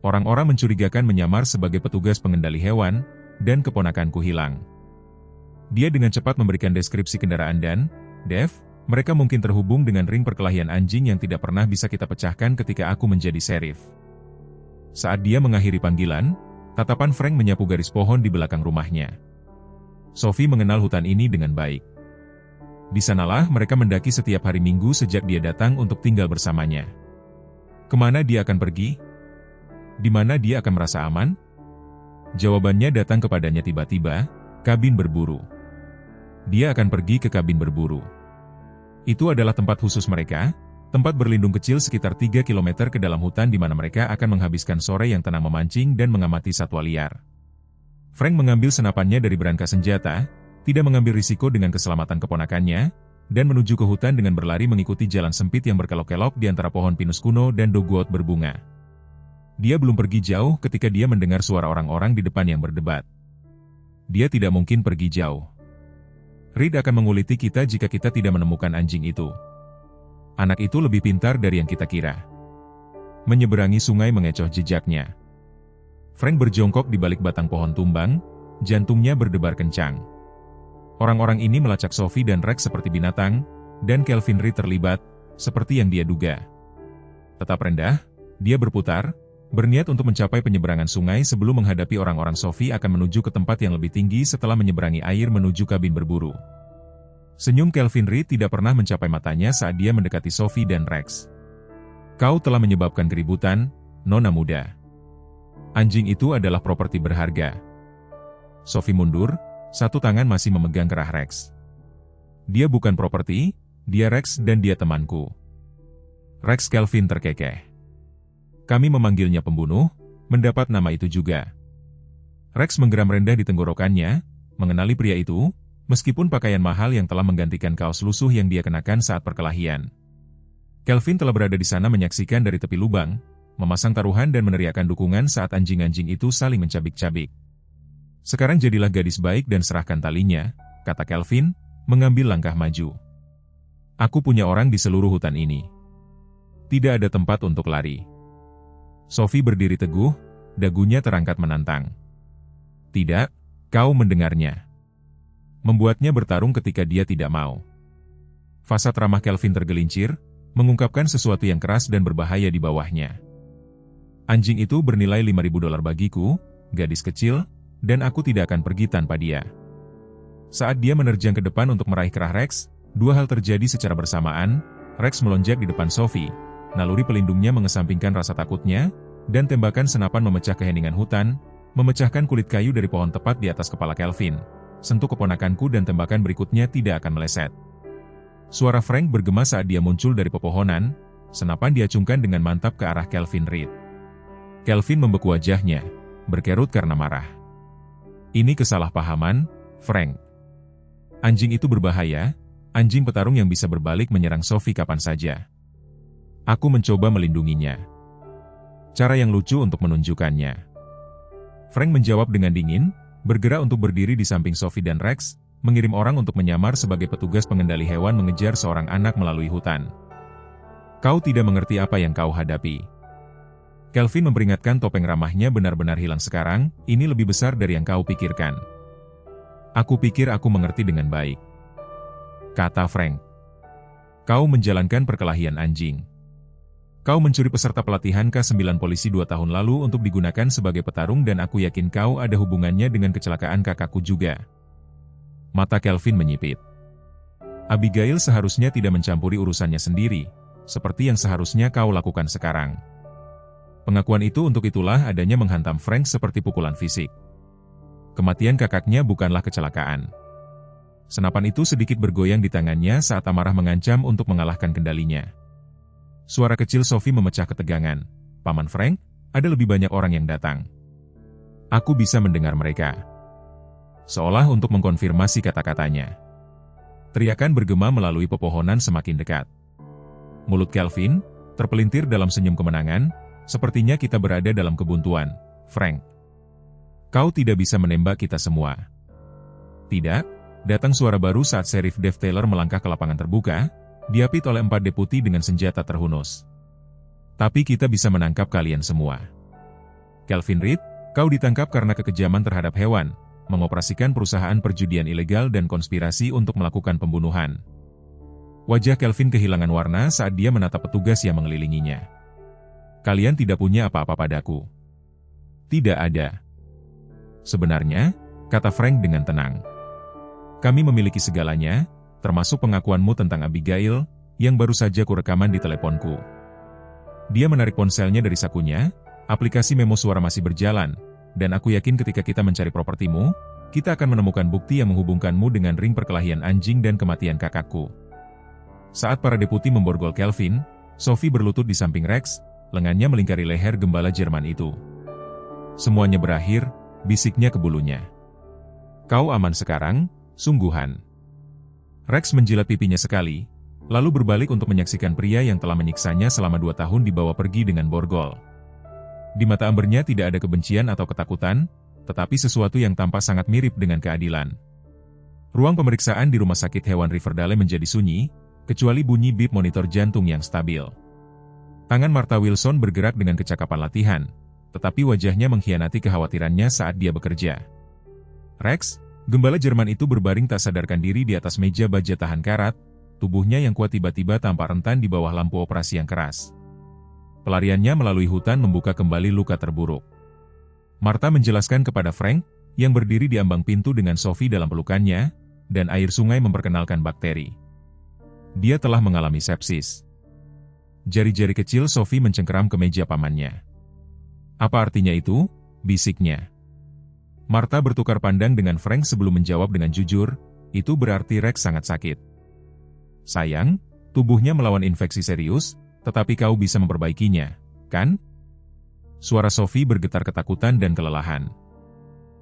Orang-orang mencurigakan menyamar sebagai petugas pengendali hewan, dan keponakanku hilang. Dia dengan cepat memberikan deskripsi kendaraan dan, Dev, mereka mungkin terhubung dengan ring perkelahian anjing yang tidak pernah bisa kita pecahkan ketika aku menjadi serif. Saat dia mengakhiri panggilan, tatapan Frank menyapu garis pohon di belakang rumahnya. Sophie mengenal hutan ini dengan baik. Di sanalah mereka mendaki setiap hari Minggu sejak dia datang untuk tinggal bersamanya. Kemana dia akan pergi? Di mana dia akan merasa aman? Jawabannya datang kepadanya tiba-tiba, kabin berburu. Dia akan pergi ke kabin berburu. Itu adalah tempat khusus mereka, tempat berlindung kecil sekitar 3 km ke dalam hutan di mana mereka akan menghabiskan sore yang tenang memancing dan mengamati satwa liar. Frank mengambil senapannya dari berangkas senjata, tidak mengambil risiko dengan keselamatan keponakannya, dan menuju ke hutan dengan berlari mengikuti jalan sempit yang berkelok-kelok di antara pohon pinus kuno dan dogwot berbunga. Dia belum pergi jauh ketika dia mendengar suara orang-orang di depan yang berdebat. Dia tidak mungkin pergi jauh. Reed akan menguliti kita jika kita tidak menemukan anjing itu. Anak itu lebih pintar dari yang kita kira. Menyeberangi sungai mengecoh jejaknya. Frank berjongkok di balik batang pohon tumbang, jantungnya berdebar kencang. Orang-orang ini melacak Sophie dan Rex seperti binatang, dan Kelvin Reed terlibat, seperti yang dia duga. Tetap rendah, dia berputar, berniat untuk mencapai penyeberangan sungai sebelum menghadapi orang-orang. Sophie akan menuju ke tempat yang lebih tinggi setelah menyeberangi air menuju kabin berburu. Senyum Kelvin Reed tidak pernah mencapai matanya saat dia mendekati Sophie dan Rex. Kau telah menyebabkan keributan, nona muda. Anjing itu adalah properti berharga. Sophie mundur, satu tangan masih memegang kerah Rex. Dia bukan properti, dia Rex dan dia temanku. Rex. Kelvin terkekeh. Kami memanggilnya pembunuh, mendapat nama itu juga. Rex menggeram rendah di tenggorokannya, mengenali pria itu, meskipun pakaian mahal yang telah menggantikan kaos lusuh yang dia kenakan saat perkelahian. Kelvin telah berada di sana menyaksikan dari tepi lubang, memasang taruhan dan meneriakkan dukungan saat anjing-anjing itu saling mencabik-cabik. Sekarang jadilah gadis baik dan serahkan talinya, kata Kelvin, mengambil langkah maju. Aku punya orang di seluruh hutan ini. Tidak ada tempat untuk lari. Sophie berdiri teguh, dagunya terangkat menantang. Tidak, kau mendengarnya. Membuatnya bertarung ketika dia tidak mau. Fasad ramah Kelvin tergelincir, mengungkapkan sesuatu yang keras dan berbahaya di bawahnya. Anjing itu bernilai $5.000 bagiku, gadis kecil, dan aku tidak akan pergi tanpa dia. Saat dia menerjang ke depan untuk meraih kerah Rex, dua hal terjadi secara bersamaan. Rex melonjak di depan Sophie, naluri pelindungnya mengesampingkan rasa takutnya, dan tembakan senapan memecah keheningan hutan, memecahkan kulit kayu dari pohon tepat di atas kepala Kelvin. Sentuh keponakanku dan tembakan berikutnya tidak akan meleset. Suara Frank bergema saat dia muncul dari pepohonan, senapan diacungkan dengan mantap ke arah Kelvin Reed. Kelvin membeku wajahnya, berkerut karena marah. Ini kesalahpahaman, Frank. Anjing itu berbahaya, anjing petarung yang bisa berbalik menyerang Sophie kapan saja. Aku mencoba melindunginya. Cara yang lucu untuk menunjukkannya. Frank menjawab dengan dingin, bergerak untuk berdiri di samping Sophie dan Rex, mengirim orang untuk menyamar sebagai petugas pengendali hewan mengejar seorang anak melalui hutan. Kau tidak mengerti apa yang kau hadapi. Kelvin memperingatkan, topeng ramahnya benar-benar hilang sekarang, ini lebih besar dari yang kau pikirkan. Aku pikir aku mengerti dengan baik, kata Frank. Kau menjalankan perkelahian anjing. Kau mencuri peserta pelatihan K9 polisi 2 tahun lalu untuk digunakan sebagai petarung dan aku yakin kau ada hubungannya dengan kecelakaan kakakku juga. Mata Kelvin menyipit. Abigail seharusnya tidak mencampuri urusannya sendiri, seperti yang seharusnya kau lakukan sekarang. Pengakuan itu untuk itulah adanya menghantam Frank seperti pukulan fisik. Kematian kakaknya bukanlah kecelakaan. Senapan itu sedikit bergoyang di tangannya saat amarah mengancam untuk mengalahkan kendalinya. Suara kecil Sophie memecah ketegangan. Paman Frank, ada lebih banyak orang yang datang. Aku bisa mendengar mereka. Seolah untuk mengkonfirmasi kata-katanya. Teriakan bergema melalui pepohonan semakin dekat. Mulut Kelvin terpelintir dalam senyum kemenangan. Sepertinya kita berada dalam kebuntuan, Frank. Kau tidak bisa menembak kita semua. Tidak, datang suara baru saat Sheriff Dave Taylor melangkah ke lapangan terbuka, diapit oleh 4 deputi dengan senjata terhunus. Tapi kita bisa menangkap kalian semua. Kelvin Reed, kau ditangkap karena kekejaman terhadap hewan, mengoperasikan perusahaan perjudian ilegal dan konspirasi untuk melakukan pembunuhan. Wajah Kelvin kehilangan warna saat dia menatap petugas yang mengelilinginya. Kalian tidak punya apa-apa padaku. Tidak ada. Sebenarnya, kata Frank dengan tenang. Kami memiliki segalanya, termasuk pengakuanmu tentang Abigail, yang baru saja kurekaman di teleponku. Dia menarik ponselnya dari sakunya, aplikasi memo suara masih berjalan, dan aku yakin ketika kita mencari propertimu, kita akan menemukan bukti yang menghubungkanmu dengan ring perkelahian anjing dan kematian kakakku. Saat para deputi memborgol Kelvin, Sophie berlutut di samping Rex, lengannya melingkari leher gembala Jerman itu. Semuanya berakhir, bisiknya ke bulunya. Kau aman sekarang, sungguhan. Rex menjilat pipinya sekali, lalu berbalik untuk menyaksikan pria yang telah menyiksanya selama 2 tahun dibawa pergi dengan borgol. Di mata Ambernya tidak ada kebencian atau ketakutan, tetapi sesuatu yang tampak sangat mirip dengan keadilan. Ruang pemeriksaan di rumah sakit hewan Riverdale menjadi sunyi, kecuali bunyi bip monitor jantung yang stabil. Tangan Martha Wilson bergerak dengan kecakapan latihan, tetapi wajahnya mengkhianati kekhawatirannya saat dia bekerja. Rex, gembala Jerman itu berbaring tak sadarkan diri di atas meja baja tahan karat, tubuhnya yang kuat tiba-tiba tampak rentan di bawah lampu operasi yang keras. Pelariannya melalui hutan membuka kembali luka terburuk. Martha menjelaskan kepada Frank, yang berdiri di ambang pintu dengan Sophie dalam pelukannya, dan air sungai memperkenalkan bakteri. Dia telah mengalami sepsis. Jari-jari kecil Sophie mencengkeram ke meja pamannya. Apa artinya itu? Bisiknya. Martha bertukar pandang dengan Frank sebelum menjawab dengan jujur, itu berarti Rex sangat sakit. Sayang, tubuhnya melawan infeksi serius, tetapi kau bisa memperbaikinya, kan? Suara Sophie bergetar ketakutan dan kelelahan.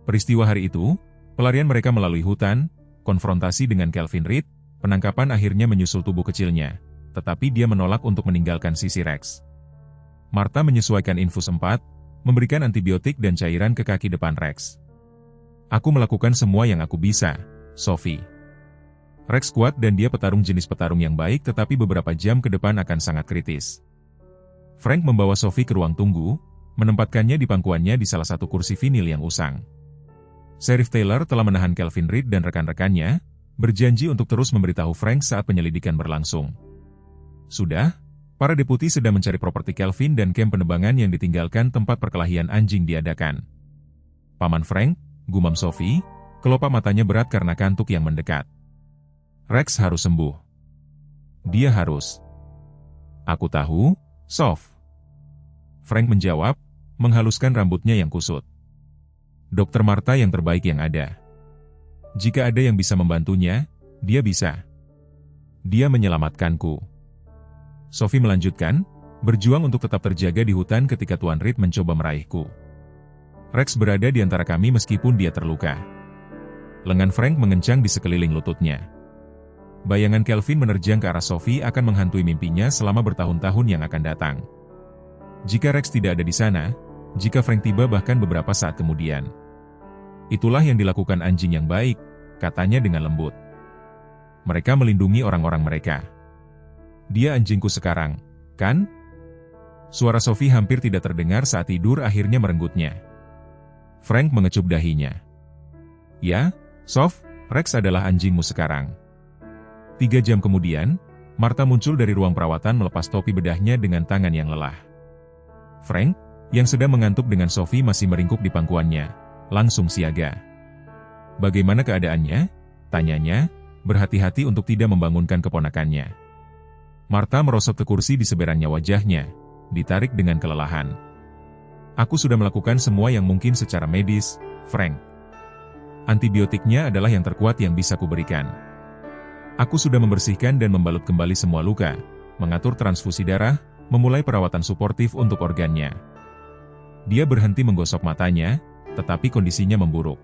Peristiwa hari itu, pelarian mereka melalui hutan, konfrontasi dengan Kelvin Reed, penangkapan akhirnya menyusul tubuh kecilnya, tetapi dia menolak untuk meninggalkan sisi Rex. Martha menyesuaikan infus 4, memberikan antibiotik dan cairan ke kaki depan Rex. Aku melakukan semua yang aku bisa, Sophie. Rex kuat dan dia petarung jenis petarung yang baik tetapi beberapa jam ke depan akan sangat kritis. Frank membawa Sophie ke ruang tunggu, menempatkannya di pangkuannya di salah satu kursi vinil yang usang. Sheriff Taylor telah menahan Kelvin Reed dan rekan-rekannya, berjanji untuk terus memberitahu Frank saat penyelidikan berlangsung. Sudah, para deputi sedang mencari properti Kelvin dan kamp penebangan yang ditinggalkan tempat perkelahian anjing diadakan. Paman Frank, gumam Sophie, kelopak matanya berat karena kantuk yang mendekat. Rex harus sembuh. Dia harus. Aku tahu, Soph. Frank menjawab, menghaluskan rambutnya yang kusut. Dokter Martha yang terbaik yang ada. Jika ada yang bisa membantunya, dia bisa. Dia menyelamatkanku. Sophie melanjutkan, berjuang untuk tetap terjaga di hutan ketika Tuan Reed mencoba meraihku. Rex berada di antara kami meskipun dia terluka. Lengan Frank mengencang di sekeliling lututnya. Bayangan Kelvin menerjang ke arah Sophie akan menghantui mimpinya selama bertahun-tahun yang akan datang. Jika Rex tidak ada di sana, jika Frank tiba bahkan beberapa saat kemudian. Itulah yang dilakukan anjing yang baik, katanya dengan lembut. Mereka melindungi orang-orang mereka. Dia anjingku sekarang, kan? Suara Sophie hampir tidak terdengar saat tidur akhirnya merenggutnya. Frank mengecup dahinya. Ya, Soph, Rex adalah anjingmu sekarang. 3 jam kemudian, Martha muncul dari ruang perawatan melepas topi bedahnya dengan tangan yang lelah. Frank, yang sedang mengantuk dengan Sophie masih meringkuk di pangkuannya, langsung siaga. Bagaimana keadaannya? Tanyanya, berhati-hati untuk tidak membangunkan keponakannya. Martha merosot ke kursi di seberangnya wajahnya, ditarik dengan kelelahan. Aku sudah melakukan semua yang mungkin secara medis, Frank. Antibiotiknya adalah yang terkuat yang bisa kuberikan. Aku sudah membersihkan dan membalut kembali semua luka, mengatur transfusi darah, memulai perawatan suportif untuk organnya. Dia berhenti menggosok matanya, tetapi kondisinya memburuk.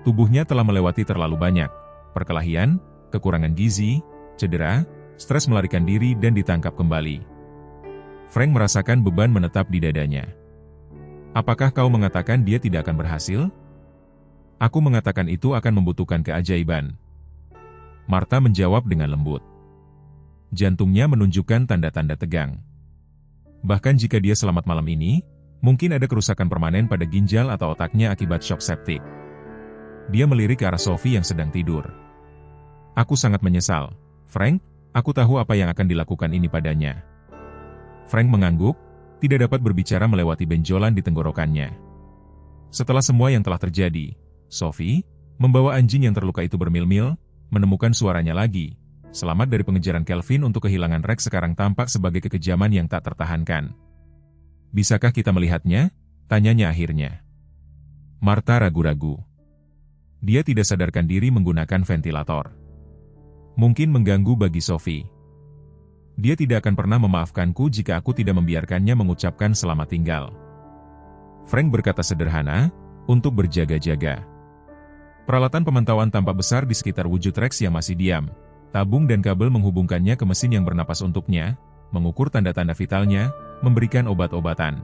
Tubuhnya telah melewati terlalu banyak perkelahian, kekurangan gizi, cedera, stres melarikan diri dan ditangkap kembali. Frank merasakan beban menetap di dadanya. Apakah kau mengatakan dia tidak akan berhasil? Aku mengatakan itu akan membutuhkan keajaiban. Martha menjawab dengan lembut. Jantungnya menunjukkan tanda-tanda tegang. Bahkan jika dia selamat malam ini, mungkin ada kerusakan permanen pada ginjal atau otaknya akibat shock septik. Dia melirik ke arah Sophie yang sedang tidur. Aku sangat menyesal, Frank, aku tahu apa yang akan dilakukan ini padanya. Frank mengangguk, tidak dapat berbicara melewati benjolan di tenggorokannya. Setelah semua yang telah terjadi, Sophie, membawa anjing yang terluka itu bermil-mil, menemukan suaranya lagi. Selamat dari pengejaran Kelvin untuk kehilangan Rex sekarang tampak sebagai kekejaman yang tak tertahankan. Bisakah kita melihatnya? Tanyanya akhirnya. Martha ragu-ragu. Dia tidak sadarkan diri menggunakan ventilator. Mungkin mengganggu bagi Sophie. Dia tidak akan pernah memaafkanku jika aku tidak membiarkannya mengucapkan selamat tinggal. Frank berkata sederhana, untuk berjaga-jaga. Peralatan pemantauan tampak besar di sekitar wujud Rex yang masih diam. Tabung dan kabel menghubungkannya ke mesin yang bernapas untuknya, mengukur tanda-tanda vitalnya, memberikan obat-obatan.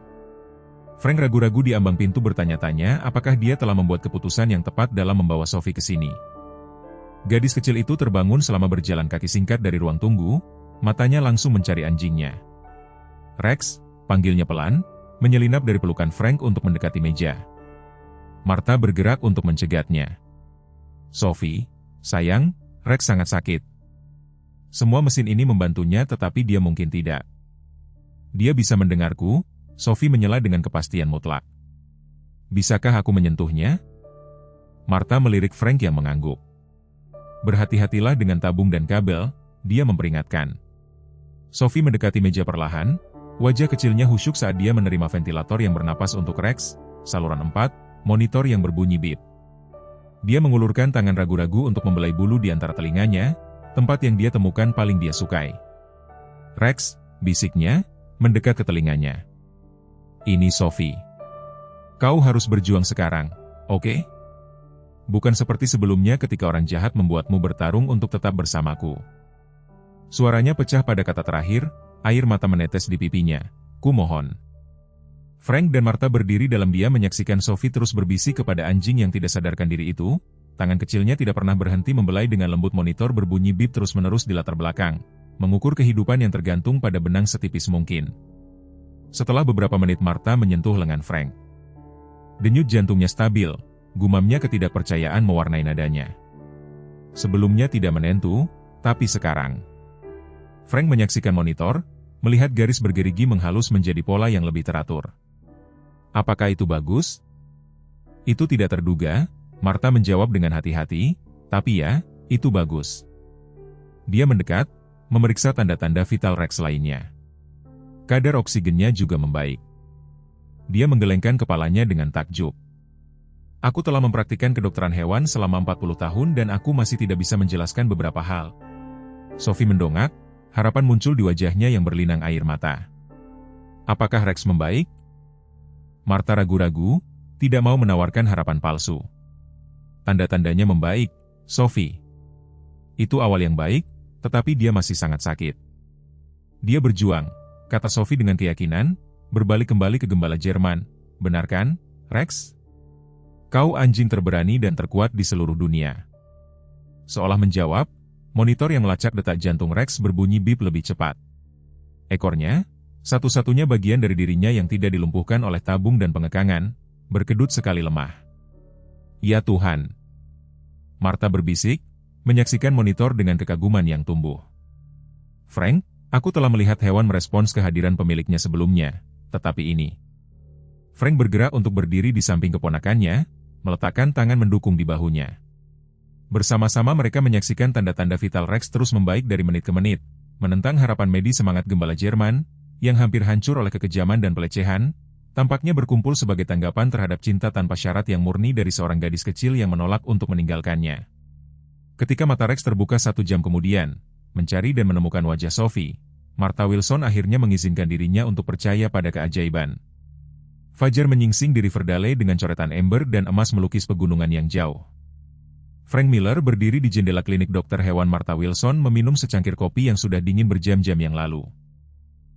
Frank ragu-ragu di ambang pintu bertanya-tanya apakah dia telah membuat keputusan yang tepat dalam membawa Sophie ke sini. Gadis kecil itu terbangun selama berjalan kaki singkat dari ruang tunggu, matanya langsung mencari anjingnya. Rex, panggilnya pelan, menyelinap dari pelukan Frank untuk mendekati meja. Martha bergerak untuk mencegatnya. Sophie, sayang, Rex sangat sakit. Semua mesin ini membantunya tetapi dia mungkin tidak. Dia bisa mendengarku, Sophie menyela dengan kepastian mutlak. Bisakah aku menyentuhnya? Martha melirik Frank yang mengangguk. Berhati-hatilah dengan tabung dan kabel, dia memperingatkan. Sophie mendekati meja perlahan, wajah kecilnya khusyuk saat dia menerima ventilator yang bernapas untuk Rex, saluran 4, monitor yang berbunyi bip. Dia mengulurkan tangan ragu-ragu untuk membelai bulu di antara telinganya, tempat yang dia temukan paling dia sukai. Rex, bisiknya, mendekat ke telinganya. Ini Sophie. Kau harus berjuang sekarang, oke? Bukan seperti sebelumnya ketika orang jahat membuatmu bertarung untuk tetap bersamaku. Suaranya pecah pada kata terakhir, air mata menetes di pipinya. Kumohon. Frank dan Martha berdiri dalam diam menyaksikan Sophie terus berbisik kepada anjing yang tidak sadarkan diri itu. Tangan kecilnya tidak pernah berhenti membelai dengan lembut monitor berbunyi bip terus-menerus di latar belakang, mengukur kehidupan yang tergantung pada benang setipis mungkin. Setelah beberapa menit Martha menyentuh lengan Frank. Denyut jantungnya stabil, gumamnya ketidakpercayaan mewarnai nadanya. Sebelumnya tidak menentu, tapi sekarang. Frank menyaksikan monitor, melihat garis bergerigi menghalus menjadi pola yang lebih teratur. Apakah itu bagus? Itu tidak terduga, Martha menjawab dengan hati-hati, tapi ya, itu bagus. Dia mendekat, memeriksa tanda-tanda vital Rex lainnya. Kadar oksigennya juga membaik. Dia menggelengkan kepalanya dengan takjub. Aku telah mempraktikkan kedokteran hewan selama 40 tahun dan aku masih tidak bisa menjelaskan beberapa hal. Sophie mendongak, harapan muncul di wajahnya yang berlinang air mata. Apakah Rex membaik? Martha ragu-ragu, tidak mau menawarkan harapan palsu. Tanda-tandanya membaik, Sophie. Itu awal yang baik, tetapi dia masih sangat sakit. Dia berjuang, kata Sophie dengan keyakinan, berbalik kembali ke gembala Jerman. Benar kan, Rex? Kau anjing terberani dan terkuat di seluruh dunia. Seolah menjawab, monitor yang melacak detak jantung Rex berbunyi bip lebih cepat. Ekornya, satu-satunya bagian dari dirinya yang tidak dilumpuhkan oleh tabung dan pengekangan, berkedut sekali lemah. Ya Tuhan! Martha berbisik, menyaksikan monitor dengan kekaguman yang tumbuh. Frank, aku telah melihat hewan merespons kehadiran pemiliknya sebelumnya, tetapi ini. Frank bergerak untuk berdiri di samping keponakannya, meletakkan tangan mendukung di bahunya. Bersama-sama mereka menyaksikan tanda-tanda vital Rex terus membaik dari menit ke menit, menentang harapan medis semangat gembala Jerman, yang hampir hancur oleh kekejaman dan pelecehan, tampaknya berkumpul sebagai tanggapan terhadap cinta tanpa syarat yang murni dari seorang gadis kecil yang menolak untuk meninggalkannya. Ketika mata Rex terbuka 1 jam kemudian, mencari dan menemukan wajah Sophie, Martha Wilson akhirnya mengizinkan dirinya untuk percaya pada keajaiban. Fajar menyingsing di Riverdale dengan coretan ember dan emas melukis pegunungan yang jauh. Frank Miller berdiri di jendela klinik dokter hewan Martha Wilson meminum secangkir kopi yang sudah dingin berjam-jam yang lalu.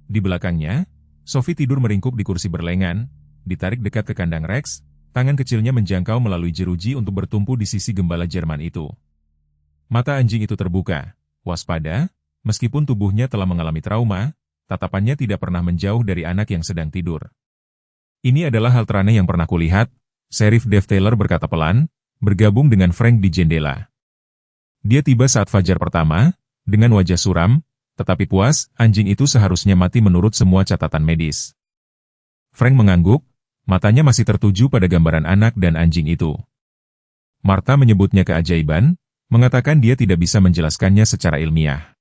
Di belakangnya, Sophie tidur meringkuk di kursi berlengan, ditarik dekat ke kandang Rex, tangan kecilnya menjangkau melalui jeruji untuk bertumpu di sisi gembala Jerman itu. Mata anjing itu terbuka, waspada, meskipun tubuhnya telah mengalami trauma, tatapannya tidak pernah menjauh dari anak yang sedang tidur. Ini adalah hal teraneh yang pernah kulihat, Sheriff Dave Taylor berkata pelan, bergabung dengan Frank di jendela. Dia tiba saat fajar pertama, dengan wajah suram, tetapi puas, anjing itu seharusnya mati menurut semua catatan medis. Frank mengangguk, matanya masih tertuju pada gambaran anak dan anjing itu. Martha menyebutnya keajaiban, mengatakan dia tidak bisa menjelaskannya secara ilmiah.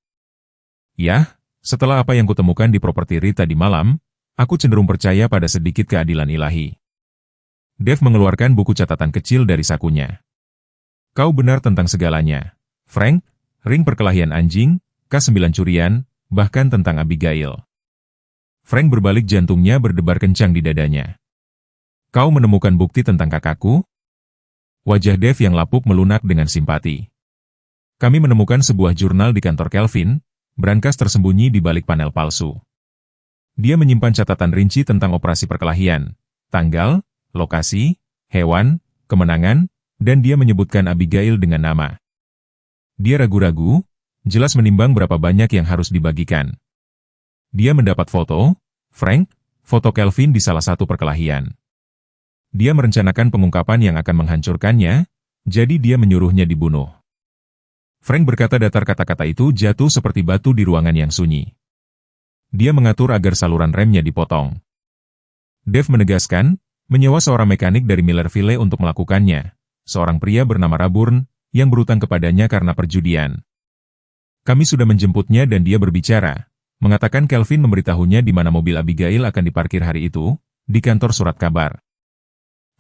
Ya, setelah apa yang kutemukan di properti Rita tadi malam, aku cenderung percaya pada sedikit keadilan ilahi. Dave mengeluarkan buku catatan kecil dari sakunya. Kau benar tentang segalanya. Frank, ring perkelahian anjing, K9 curian, bahkan tentang Abigail. Frank berbalik, jantungnya berdebar kencang di dadanya. Kau menemukan bukti tentang kakakku? Wajah Dave yang lapuk melunak dengan simpati. Kami menemukan sebuah jurnal di kantor Kelvin, brankas tersembunyi di balik panel palsu. Dia menyimpan catatan rinci tentang operasi perkelahian, tanggal, lokasi, hewan, kemenangan, dan dia menyebutkan Abigail dengan nama. Dia ragu-ragu, jelas menimbang berapa banyak yang harus dibagikan. Dia mendapat foto, Frank, foto Kelvin di salah satu perkelahian. Dia merencanakan pengungkapan yang akan menghancurkannya, jadi dia menyuruhnya dibunuh. Frank berkata datar, kata-kata itu jatuh seperti batu di ruangan yang sunyi. Dia mengatur agar saluran remnya dipotong. Dave menegaskan, menyewa seorang mekanik dari Millerville untuk melakukannya, seorang pria bernama Raburn, yang berutang kepadanya karena perjudian. Kami sudah menjemputnya dan dia berbicara, mengatakan Kelvin memberitahunya di mana mobil Abigail akan diparkir hari itu, di kantor surat kabar.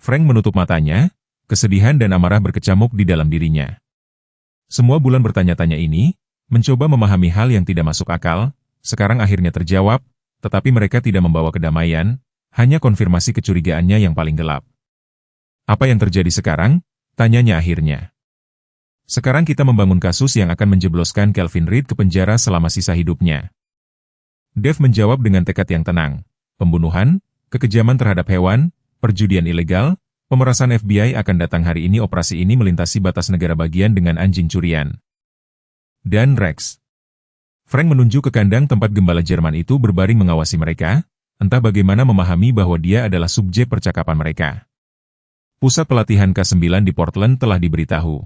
Frank menutup matanya, kesedihan dan amarah berkecamuk di dalam dirinya. Semua bulan bertanya-tanya ini, mencoba memahami hal yang tidak masuk akal, sekarang akhirnya terjawab, tetapi mereka tidak membawa kedamaian, hanya konfirmasi kecurigaannya yang paling gelap. Apa yang terjadi sekarang? Tanyanya akhirnya. Sekarang kita membangun kasus yang akan menjebloskan Kelvin Reed ke penjara selama sisa hidupnya. Dave menjawab dengan tekad yang tenang. Pembunuhan, kekejaman terhadap hewan, perjudian ilegal, pemerasan FBI akan datang hari ini. Operasi ini melintasi batas negara bagian dengan anjing curian. Dan Rex. Frank menunjuk ke kandang tempat gembala Jerman itu berbaring mengawasi mereka, entah bagaimana memahami bahwa dia adalah subjek percakapan mereka. Pusat pelatihan K9 di Portland telah diberitahu.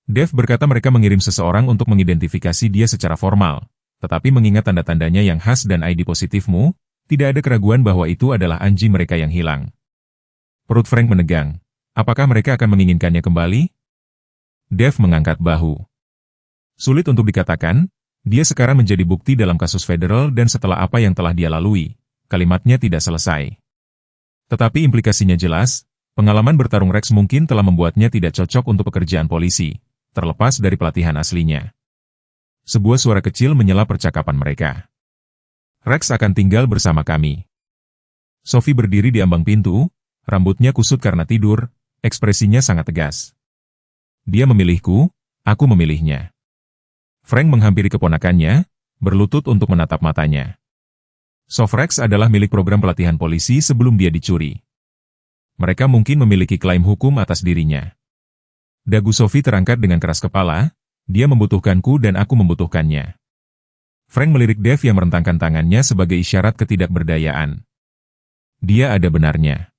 Dave berkata mereka mengirim seseorang untuk mengidentifikasi dia secara formal, tetapi mengingat tanda-tandanya yang khas dan ID positifmu, tidak ada keraguan bahwa itu adalah anjing mereka yang hilang. Perut Frank menegang. Apakah mereka akan menginginkannya kembali? Dave mengangkat bahu. Sulit untuk dikatakan, dia sekarang menjadi bukti dalam kasus federal dan setelah apa yang telah dia lalui, kalimatnya tidak selesai. Tetapi implikasinya jelas, pengalaman bertarung Rex mungkin telah membuatnya tidak cocok untuk pekerjaan polisi, terlepas dari pelatihan aslinya. Sebuah suara kecil menyela percakapan mereka. Rex akan tinggal bersama kami. Sophie berdiri di ambang pintu, rambutnya kusut karena tidur, ekspresinya sangat tegas. Dia memilihku, aku memilihnya. Frank menghampiri keponakannya, berlutut untuk menatap matanya. Rex adalah milik program pelatihan polisi sebelum dia dicuri. Mereka mungkin memiliki klaim hukum atas dirinya. Dagu Sophie terangkat dengan keras kepala, dia membutuhkanku dan aku membutuhkannya. Frank melirik Dave yang merentangkan tangannya sebagai isyarat ketidakberdayaan. Dia ada benarnya.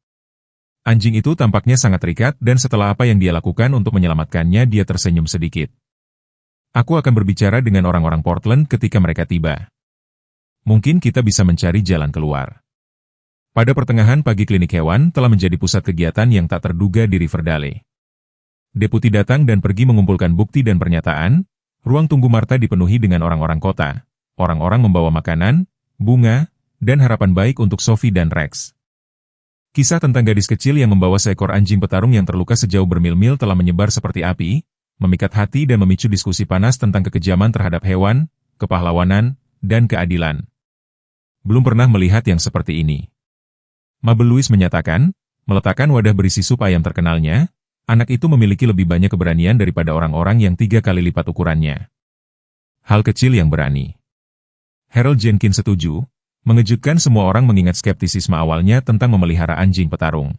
Anjing itu tampaknya sangat terikat dan setelah apa yang dia lakukan untuk menyelamatkannya dia tersenyum sedikit. Aku akan berbicara dengan orang-orang Portland ketika mereka tiba. Mungkin kita bisa mencari jalan keluar. Pada pertengahan pagi klinik hewan telah menjadi pusat kegiatan yang tak terduga di Riverdale. Deputi datang dan pergi mengumpulkan bukti dan pernyataan, ruang tunggu Martha dipenuhi dengan orang-orang kota. Orang-orang membawa makanan, bunga, dan harapan baik untuk Sophie dan Rex. Kisah tentang gadis kecil yang membawa seekor anjing petarung yang terluka sejauh bermil-mil telah menyebar seperti api, memikat hati dan memicu diskusi panas tentang kekejaman terhadap hewan, kepahlawanan, dan keadilan. Belum pernah melihat yang seperti ini. Mabel Louise menyatakan, meletakkan wadah berisi sup ayam terkenalnya, anak itu memiliki lebih banyak keberanian daripada orang-orang yang 3 kali lipat ukurannya. Hal kecil yang berani. Harold Jenkins setuju, mengejutkan semua orang mengingat skeptisisme awalnya tentang memelihara anjing petarung.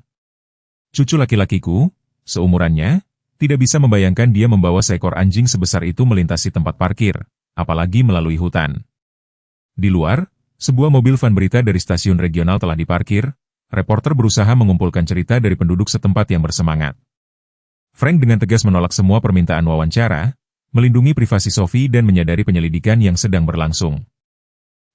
Cucu laki-lakiku, seumurannya, tidak bisa membayangkan dia membawa seekor anjing sebesar itu melintasi tempat parkir, apalagi melalui hutan. Di luar, sebuah mobil van berita dari stasiun regional telah diparkir, reporter berusaha mengumpulkan cerita dari penduduk setempat yang bersemangat. Frank dengan tegas menolak semua permintaan wawancara, melindungi privasi Sophie dan menyadari penyelidikan yang sedang berlangsung.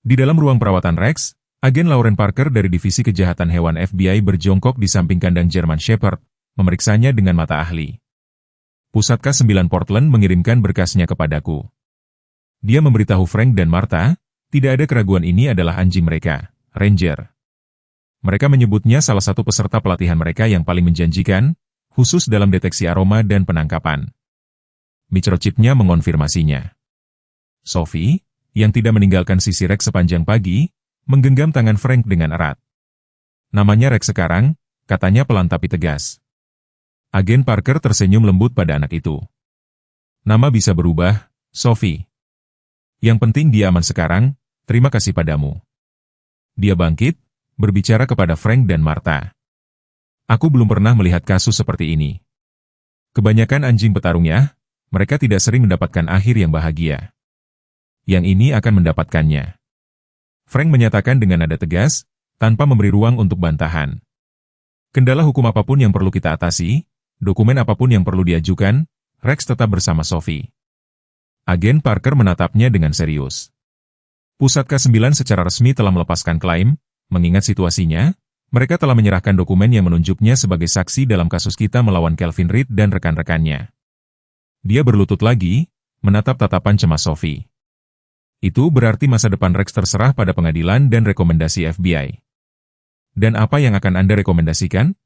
Di dalam ruang perawatan Rex, agen Lauren Parker dari Divisi Kejahatan Hewan FBI berjongkok di samping kandang German Shepherd, memeriksanya dengan mata ahli. Pusat K9 Portland mengirimkan berkasnya kepadaku. Dia memberitahu Frank dan Martha, tidak ada keraguan ini adalah anjing mereka, Ranger. Mereka menyebutnya salah satu peserta pelatihan mereka yang paling menjanjikan, khusus dalam deteksi aroma dan penangkapan. Microchipnya mengonfirmasinya. Sophie, yang tidak meninggalkan sisi Rex sepanjang pagi, menggenggam tangan Frank dengan erat. Namanya Rex sekarang, katanya pelan tapi tegas. Agen Parker tersenyum lembut pada anak itu. Nama bisa berubah, Sophie. Yang penting dia aman sekarang, terima kasih padamu. Dia bangkit, berbicara kepada Frank dan Martha. Aku belum pernah melihat kasus seperti ini. Kebanyakan anjing petarungnya, mereka tidak sering mendapatkan akhir yang bahagia. Yang ini akan mendapatkannya. Frank menyatakan dengan nada tegas, tanpa memberi ruang untuk bantahan. Kendala hukum apapun yang perlu kita atasi, dokumen apapun yang perlu diajukan, Rex tetap bersama Sophie. Agen Parker menatapnya dengan serius. Pusat K9 secara resmi telah melepaskan klaim, mengingat situasinya, mereka telah menyerahkan dokumen yang menunjuknya sebagai saksi dalam kasus kita melawan Kelvin Reed dan rekan-rekannya. Dia berlutut lagi, menatap tatapan cemas Sophie. Itu berarti masa depan Rex terserah pada pengadilan dan rekomendasi FBI. Dan apa yang akan Anda rekomendasikan?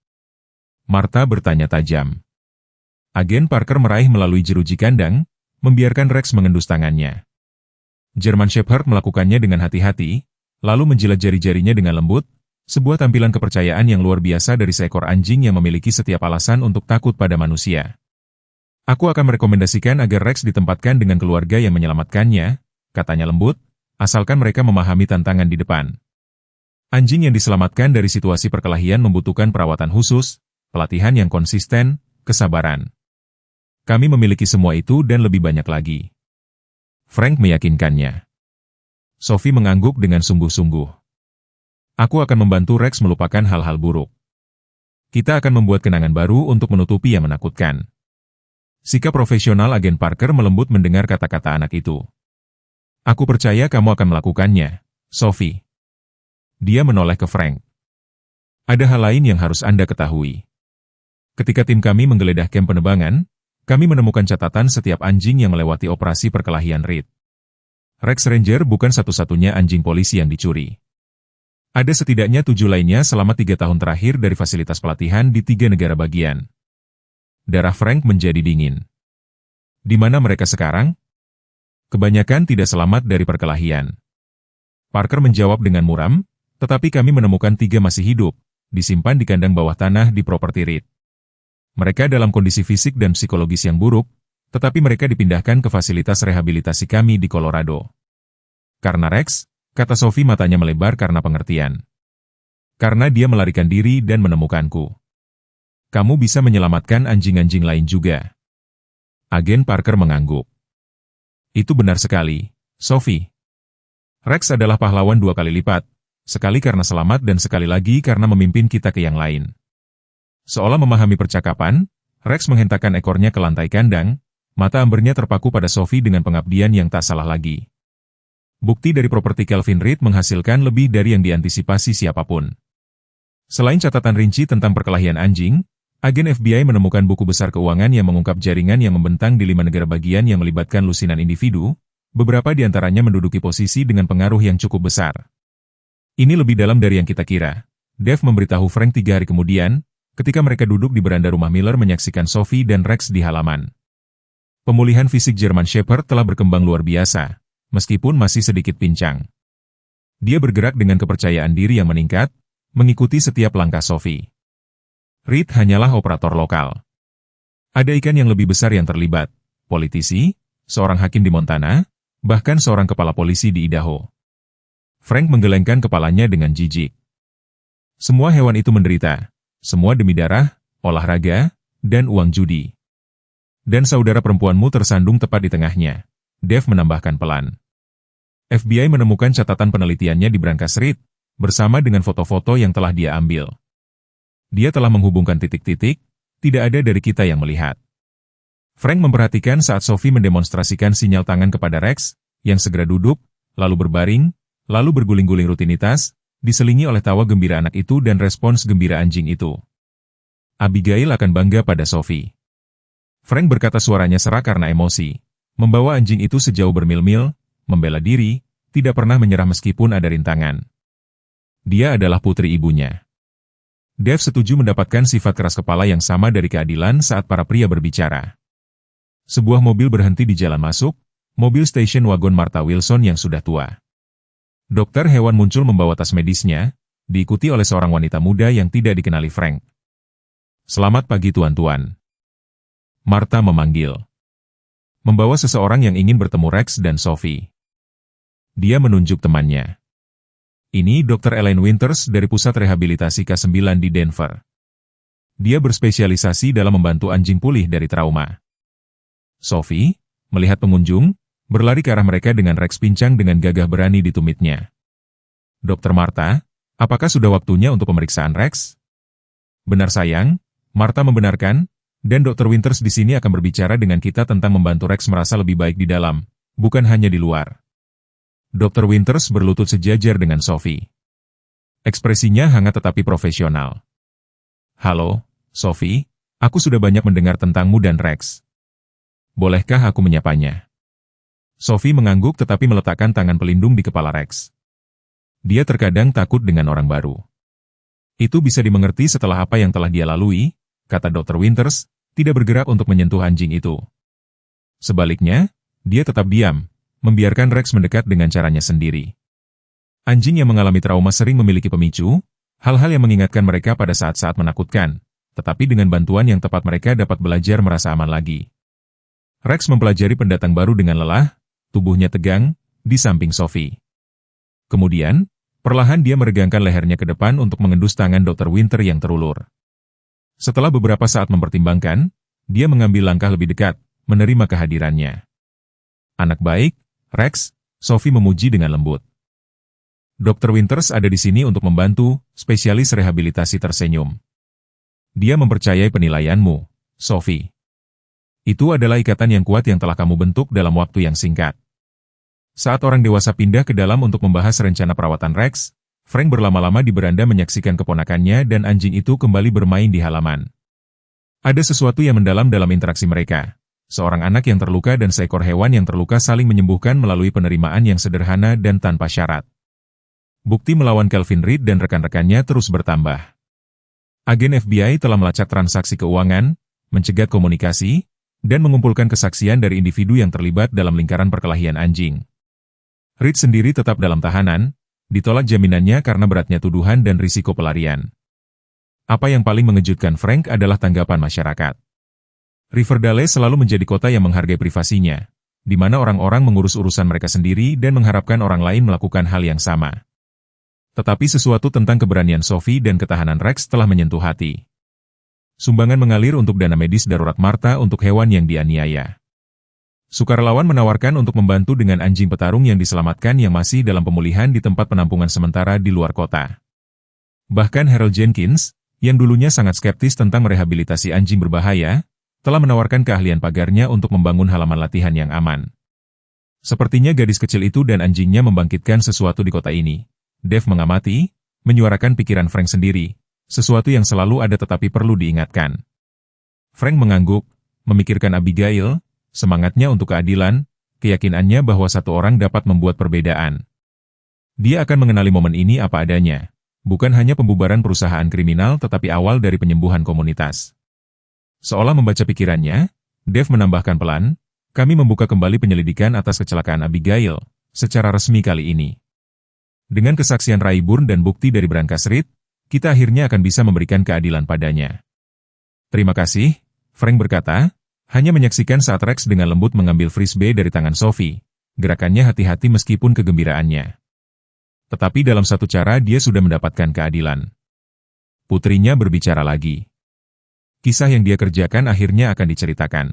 Martha bertanya tajam. Agen Parker meraih melalui jeruji kandang, membiarkan Rex mengendus tangannya. German Shepherd melakukannya dengan hati-hati, lalu menjilat jari-jarinya dengan lembut, sebuah tampilan kepercayaan yang luar biasa dari seekor anjing yang memiliki setiap alasan untuk takut pada manusia. Aku akan merekomendasikan agar Rex ditempatkan dengan keluarga yang menyelamatkannya, katanya lembut, asalkan mereka memahami tantangan di depan. Anjing yang diselamatkan dari situasi perkelahian membutuhkan perawatan khusus, pelatihan yang konsisten, kesabaran. Kami memiliki semua itu dan lebih banyak lagi. Frank meyakinkannya. Sophie mengangguk dengan sungguh-sungguh. Aku akan membantu Rex melupakan hal-hal buruk. Kita akan membuat kenangan baru untuk menutupi yang menakutkan. Sikap profesional agen Parker melembut mendengar kata-kata anak itu. Aku percaya kamu akan melakukannya, Sophie. Dia menoleh ke Frank. Ada hal lain yang harus Anda ketahui. Ketika tim kami menggeledah kamp penebangan, kami menemukan catatan setiap anjing yang melewati operasi perkelahian Reed. Rex Ranger bukan satu-satunya anjing polisi yang dicuri. Ada setidaknya 7 lainnya selama 3 tahun terakhir dari fasilitas pelatihan di 3 negara bagian. Darah Frank menjadi dingin. Di mana mereka sekarang? Kebanyakan tidak selamat dari perkelahian. Parker menjawab dengan muram, tetapi kami menemukan 3 masih hidup, disimpan di kandang bawah tanah di properti Reed. Mereka dalam kondisi fisik dan psikologis yang buruk, tetapi mereka dipindahkan ke fasilitas rehabilitasi kami di Colorado. Karena Rex, kata Sophie matanya melebar karena pengertian. Karena dia melarikan diri dan menemukanku. Kamu bisa menyelamatkan anjing-anjing lain juga. Agen Parker mengangguk. Itu benar sekali, Sophie. Rex adalah pahlawan 2 kali lipat, sekali karena selamat dan sekali lagi karena memimpin kita ke yang lain. Seolah memahami percakapan, Rex menghentakkan ekornya ke lantai kandang, mata ambernya terpaku pada Sophie dengan pengabdian yang tak salah lagi. Bukti dari properti Kelvin Reed menghasilkan lebih dari yang diantisipasi siapapun. Selain catatan rinci tentang perkelahian anjing, agen FBI menemukan buku besar keuangan yang mengungkap jaringan yang membentang di 5 negara bagian yang melibatkan lusinan individu, beberapa di antaranya menduduki posisi dengan pengaruh yang cukup besar. Ini lebih dalam dari yang kita kira. Dave memberitahu Frank 3 hari kemudian, ketika mereka duduk di beranda rumah Miller menyaksikan Sophie dan Rex di halaman. Pemulihan fisik German Shepherd telah berkembang luar biasa, meskipun masih sedikit pincang. Dia bergerak dengan kepercayaan diri yang meningkat, mengikuti setiap langkah Sophie. Reed hanyalah operator lokal. Ada ikan yang lebih besar yang terlibat, politisi, seorang hakim di Montana, bahkan seorang kepala polisi di Idaho. Frank menggelengkan kepalanya dengan jijik. Semua hewan itu menderita, semua demi darah, olahraga, dan uang judi. Dan saudara perempuanmu tersandung tepat di tengahnya, Dave menambahkan pelan. FBI menemukan catatan penelitiannya di brankas Reed, bersama dengan foto-foto yang telah dia ambil. Dia telah menghubungkan titik-titik, tidak ada dari kita yang melihat. Frank memperhatikan saat Sophie mendemonstrasikan sinyal tangan kepada Rex, yang segera duduk, lalu berbaring, lalu berguling-guling rutinitas, diselingi oleh tawa gembira anak itu dan respons gembira anjing itu. Abigail akan bangga pada Sophie. Frank berkata suaranya serak karena emosi, membawa anjing itu sejauh bermil-mil, membela diri, tidak pernah menyerah meskipun ada rintangan. Dia adalah putri ibunya. Dave setuju mendapatkan sifat keras kepala yang sama dari keadilan saat para pria berbicara. Sebuah mobil berhenti di jalan masuk, mobil station wagon Martha Wilson yang sudah tua. Dokter hewan muncul membawa tas medisnya, diikuti oleh seorang wanita muda yang tidak dikenali Frank. "Selamat pagi tuan-tuan," Martha memanggil. Membawa seseorang yang ingin bertemu Rex dan Sophie. Dia menunjuk temannya. "Ini Dr. Elaine Winters dari Pusat Rehabilitasi K9 di Denver. Dia berspesialisasi dalam membantu anjing pulih dari trauma." Sophie, melihat pengunjung, berlari ke arah mereka dengan Rex pincang dengan gagah berani di tumitnya. "Dr. Martha, apakah sudah waktunya untuk pemeriksaan Rex?" "Benar sayang," Martha membenarkan, "dan Dr. Winters di sini akan berbicara dengan kita tentang membantu Rex merasa lebih baik di dalam, bukan hanya di luar." Dr. Winters berlutut sejajar dengan Sophie. Ekspresinya hangat tetapi profesional. "Halo, Sophie, aku sudah banyak mendengar tentangmu dan Rex. Bolehkah aku menyapanya?" Sophie mengangguk tetapi meletakkan tangan pelindung di kepala Rex. Dia terkadang takut dengan orang baru. "Itu bisa dimengerti setelah apa yang telah dia lalui," kata Dr. Winters, tidak bergerak untuk menyentuh anjing itu. Sebaliknya, dia tetap diam, membiarkan Rex mendekat dengan caranya sendiri. Anjing yang mengalami trauma sering memiliki pemicu, hal-hal yang mengingatkan mereka pada saat-saat menakutkan, tetapi dengan bantuan yang tepat mereka dapat belajar merasa aman lagi. Rex mempelajari pendatang baru dengan lelah, tubuhnya tegang, di samping Sophie. Kemudian, perlahan dia meregangkan lehernya ke depan untuk mengendus tangan Dr. Winter yang terulur. Setelah beberapa saat mempertimbangkan, dia mengambil langkah lebih dekat, menerima kehadirannya. "Anak baik, Rex," Sophie memuji dengan lembut. "Dr. Winters ada di sini untuk membantu," spesialis rehabilitasi tersenyum. "Dia mempercayai penilaianmu, Sophie. Itu adalah ikatan yang kuat yang telah kamu bentuk dalam waktu yang singkat." Saat orang dewasa pindah ke dalam untuk membahas rencana perawatan Rex, Frank berlama-lama di beranda menyaksikan keponakannya dan anjing itu kembali bermain di halaman. Ada sesuatu yang mendalam dalam interaksi mereka. Seorang anak yang terluka dan seekor hewan yang terluka saling menyembuhkan melalui penerimaan yang sederhana dan tanpa syarat. Bukti melawan Calvin Reed dan rekan-rekannya terus bertambah. Agen FBI telah melacak transaksi keuangan, mencegat komunikasi, dan mengumpulkan kesaksian dari individu yang terlibat dalam lingkaran perkelahian anjing. Reed sendiri tetap dalam tahanan, ditolak jaminannya karena beratnya tuduhan dan risiko pelarian. Apa yang paling mengejutkan Frank adalah tanggapan masyarakat. Riverdale selalu menjadi kota yang menghargai privasinya, di mana orang-orang mengurus urusan mereka sendiri dan mengharapkan orang lain melakukan hal yang sama. Tetapi sesuatu tentang keberanian Sophie dan ketahanan Rex telah menyentuh hati. Sumbangan mengalir untuk dana medis darurat Martha untuk hewan yang dianiaya. Sukarelawan menawarkan untuk membantu dengan anjing petarung yang diselamatkan yang masih dalam pemulihan di tempat penampungan sementara di luar kota. Bahkan Harold Jenkins, yang dulunya sangat skeptis tentang merehabilitasi anjing berbahaya, telah menawarkan keahlian pagarnya untuk membangun halaman latihan yang aman. Sepertinya gadis kecil itu dan anjingnya membangkitkan sesuatu di kota ini. Dave mengamati, menyuarakan pikiran Frank sendiri, sesuatu yang selalu ada tetapi perlu diingatkan. Frank mengangguk, memikirkan Abigail, semangatnya untuk keadilan, keyakinannya bahwa satu orang dapat membuat perbedaan. Dia akan mengenali momen ini apa adanya, bukan hanya pembubaran perusahaan kriminal tetapi awal dari penyembuhan komunitas. Seolah membaca pikirannya, Dave menambahkan pelan, "Kami membuka kembali penyelidikan atas kecelakaan Abigail, secara resmi kali ini. Dengan kesaksian Rayburn dan bukti dari Branca's Reed, kita akhirnya akan bisa memberikan keadilan padanya." "Terima kasih," Frank berkata, hanya menyaksikan saat Rex dengan lembut mengambil frisbee dari tangan Sophie. Gerakannya hati-hati meskipun kegembiraannya. Tetapi dalam satu cara dia sudah mendapatkan keadilan. Putrinya berbicara lagi. Kisah yang dia kerjakan akhirnya akan diceritakan.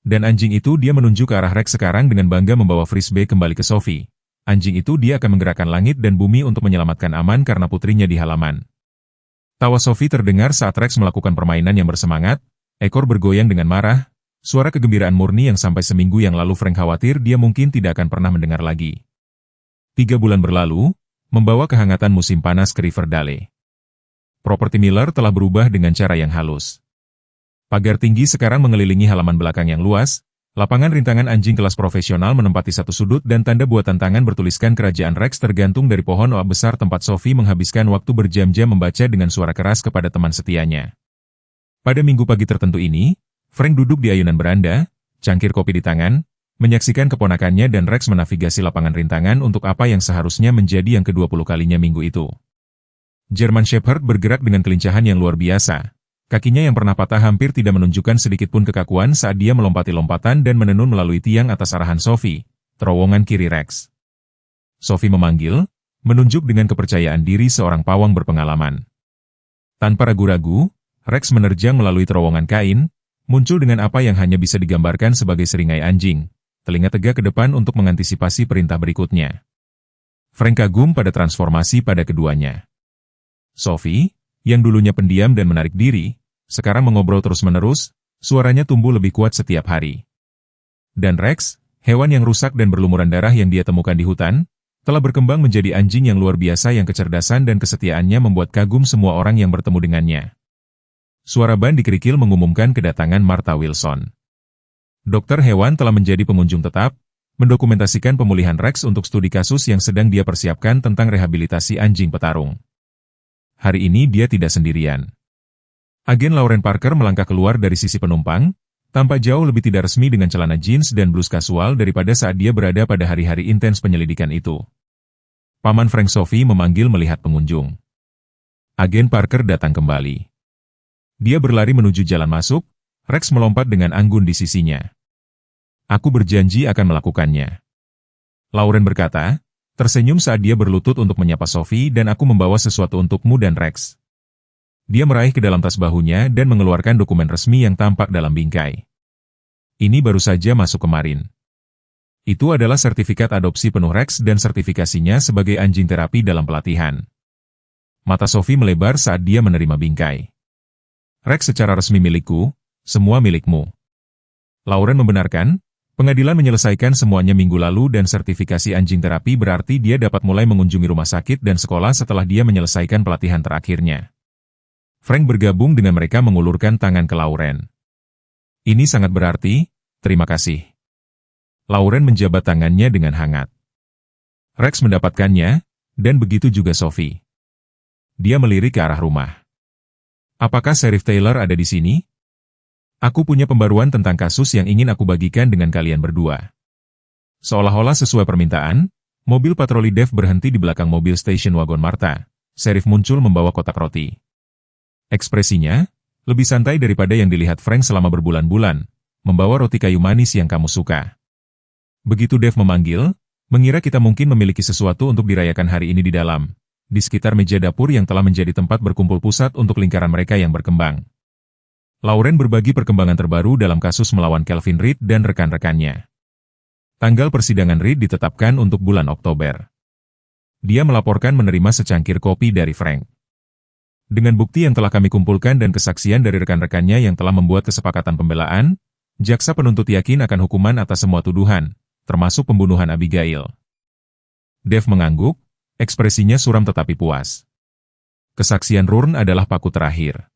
Dan anjing itu dia menunjuk ke arah Rex sekarang dengan bangga membawa frisbee kembali ke Sophie. Anjing itu dia akan menggerakkan langit dan bumi untuk menyelamatkan aman karena putrinya di halaman. Tawa Sophie terdengar saat Rex melakukan permainan yang bersemangat, ekor bergoyang dengan marah, suara kegembiraan murni yang sampai seminggu yang lalu Frank khawatir dia mungkin tidak akan pernah mendengar lagi. 3 bulan berlalu, membawa kehangatan musim panas ke Riverdale. Properti Miller telah berubah dengan cara yang halus. Pagar tinggi sekarang mengelilingi halaman belakang yang luas, lapangan rintangan anjing kelas profesional menempati satu sudut dan tanda buatan tangan bertuliskan Kerajaan Rex tergantung dari pohon oak besar tempat Sophie menghabiskan waktu berjam-jam membaca dengan suara keras kepada teman setianya. Pada minggu pagi tertentu ini, Frank duduk di ayunan beranda, cangkir kopi di tangan, menyaksikan keponakannya dan Rex menavigasi lapangan rintangan untuk apa yang seharusnya menjadi yang ke-20 kalinya minggu itu. German Shepherd bergerak dengan kelincahan yang luar biasa. Kakinya yang pernah patah hampir tidak menunjukkan sedikitpun kekakuan saat dia melompati lompatan dan menenun melalui tiang atas arahan Sophie, terowongan kiri Rex. Sophie memanggil, menunjuk dengan kepercayaan diri seorang pawang berpengalaman. Tanpa ragu-ragu, Rex menerjang melalui terowongan kain, muncul dengan apa yang hanya bisa digambarkan sebagai seringai anjing, telinga tegak ke depan untuk mengantisipasi perintah berikutnya. Frank kagum pada transformasi pada keduanya. Sophie, yang dulunya pendiam dan menarik diri, sekarang mengobrol terus-menerus, suaranya tumbuh lebih kuat setiap hari. Dan Rex, hewan yang rusak dan berlumuran darah yang dia temukan di hutan, telah berkembang menjadi anjing yang luar biasa yang kecerdasan dan kesetiaannya membuat kagum semua orang yang bertemu dengannya. Suara ban di kerikil mengumumkan kedatangan Martha Wilson. Dokter hewan telah menjadi pengunjung tetap, mendokumentasikan pemulihan Rex untuk studi kasus yang sedang dia persiapkan tentang rehabilitasi anjing petarung. Hari ini dia tidak sendirian. Agen Lauren Parker melangkah keluar dari sisi penumpang, tampak jauh lebih tidak resmi dengan celana jeans dan blus kasual daripada saat dia berada pada hari-hari intens penyelidikan itu. Paman Frank Sophie memanggil melihat pengunjung. Agen Parker datang kembali. Dia berlari menuju jalan masuk, Rex melompat dengan anggun di sisinya. Aku berjanji akan melakukannya. Lauren berkata, tersenyum saat dia berlutut untuk menyapa Sophie dan aku membawa sesuatu untukmu dan Rex. Dia meraih ke dalam tas bahunya dan mengeluarkan dokumen resmi yang tampak dalam bingkai. Ini baru saja masuk kemarin. Itu adalah sertifikat adopsi penuh Rex dan sertifikasinya sebagai anjing terapi dalam pelatihan. Mata Sophie melebar saat dia menerima bingkai. Rex secara resmi milikku, semua milikmu. Lauren membenarkan, pengadilan menyelesaikan semuanya minggu lalu dan sertifikasi anjing terapi berarti dia dapat mulai mengunjungi rumah sakit dan sekolah setelah dia menyelesaikan pelatihan terakhirnya. Frank bergabung dengan mereka mengulurkan tangan ke Lauren. Ini sangat berarti, terima kasih. Lauren menjabat tangannya dengan hangat. Rex mendapatkannya, dan begitu juga Sophie. Dia melirik ke arah rumah. Apakah Sheriff Taylor ada di sini? Aku punya pembaruan tentang kasus yang ingin aku bagikan dengan kalian berdua. Seolah-olah sesuai permintaan, mobil patroli Dev berhenti di belakang mobil station wagon Martha. Sheriff muncul membawa kotak roti. Ekspresinya, lebih santai daripada yang dilihat Frank selama berbulan-bulan, membawa roti kayu manis yang kamu suka. Begitu Dev memanggil, mengira kita mungkin memiliki sesuatu untuk dirayakan hari ini di dalam, di sekitar meja dapur yang telah menjadi tempat berkumpul pusat untuk lingkaran mereka yang berkembang. Lauren berbagi perkembangan terbaru dalam kasus melawan Kelvin Reed dan rekan-rekannya. Tanggal persidangan Reed ditetapkan untuk bulan Oktober. Dia melaporkan menerima secangkir kopi dari Frank. Dengan bukti yang telah kami kumpulkan dan kesaksian dari rekan-rekannya yang telah membuat kesepakatan pembelaan, jaksa penuntut yakin akan hukuman atas semua tuduhan, termasuk pembunuhan Abigail. Dev mengangguk, ekspresinya suram tetapi puas. Kesaksian Rourke adalah paku terakhir.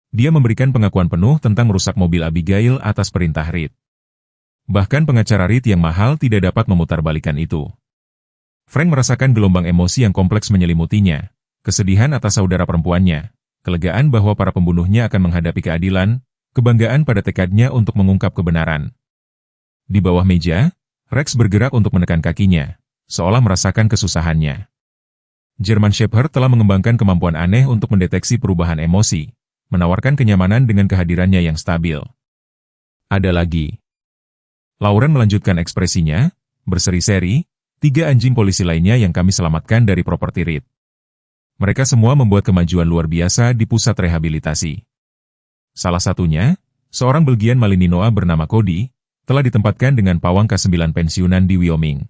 Dia memberikan pengakuan penuh tentang merusak mobil Abigail atas perintah Reed. Bahkan pengacara Reed yang mahal tidak dapat memutarbalikkan itu. Frank merasakan gelombang emosi yang kompleks menyelimutinya, kesedihan atas saudara perempuannya, kelegaan bahwa para pembunuhnya akan menghadapi keadilan, kebanggaan pada tekadnya untuk mengungkap kebenaran. Di bawah meja, Rex bergerak untuk menekan kakinya, seolah merasakan kesusahannya. German Shepherd telah mengembangkan kemampuan aneh untuk mendeteksi perubahan emosi, menawarkan kenyamanan dengan kehadirannya yang stabil. Ada lagi. Lauren melanjutkan ekspresinya, berseri-seri, 3 anjing polisi lainnya yang kami selamatkan dari properti Reed. Mereka semua membuat kemajuan luar biasa di pusat rehabilitasi. Salah satunya, seorang Belgian Malinois bernama Cody, telah ditempatkan dengan pawang K9 pensiunan di Wyoming.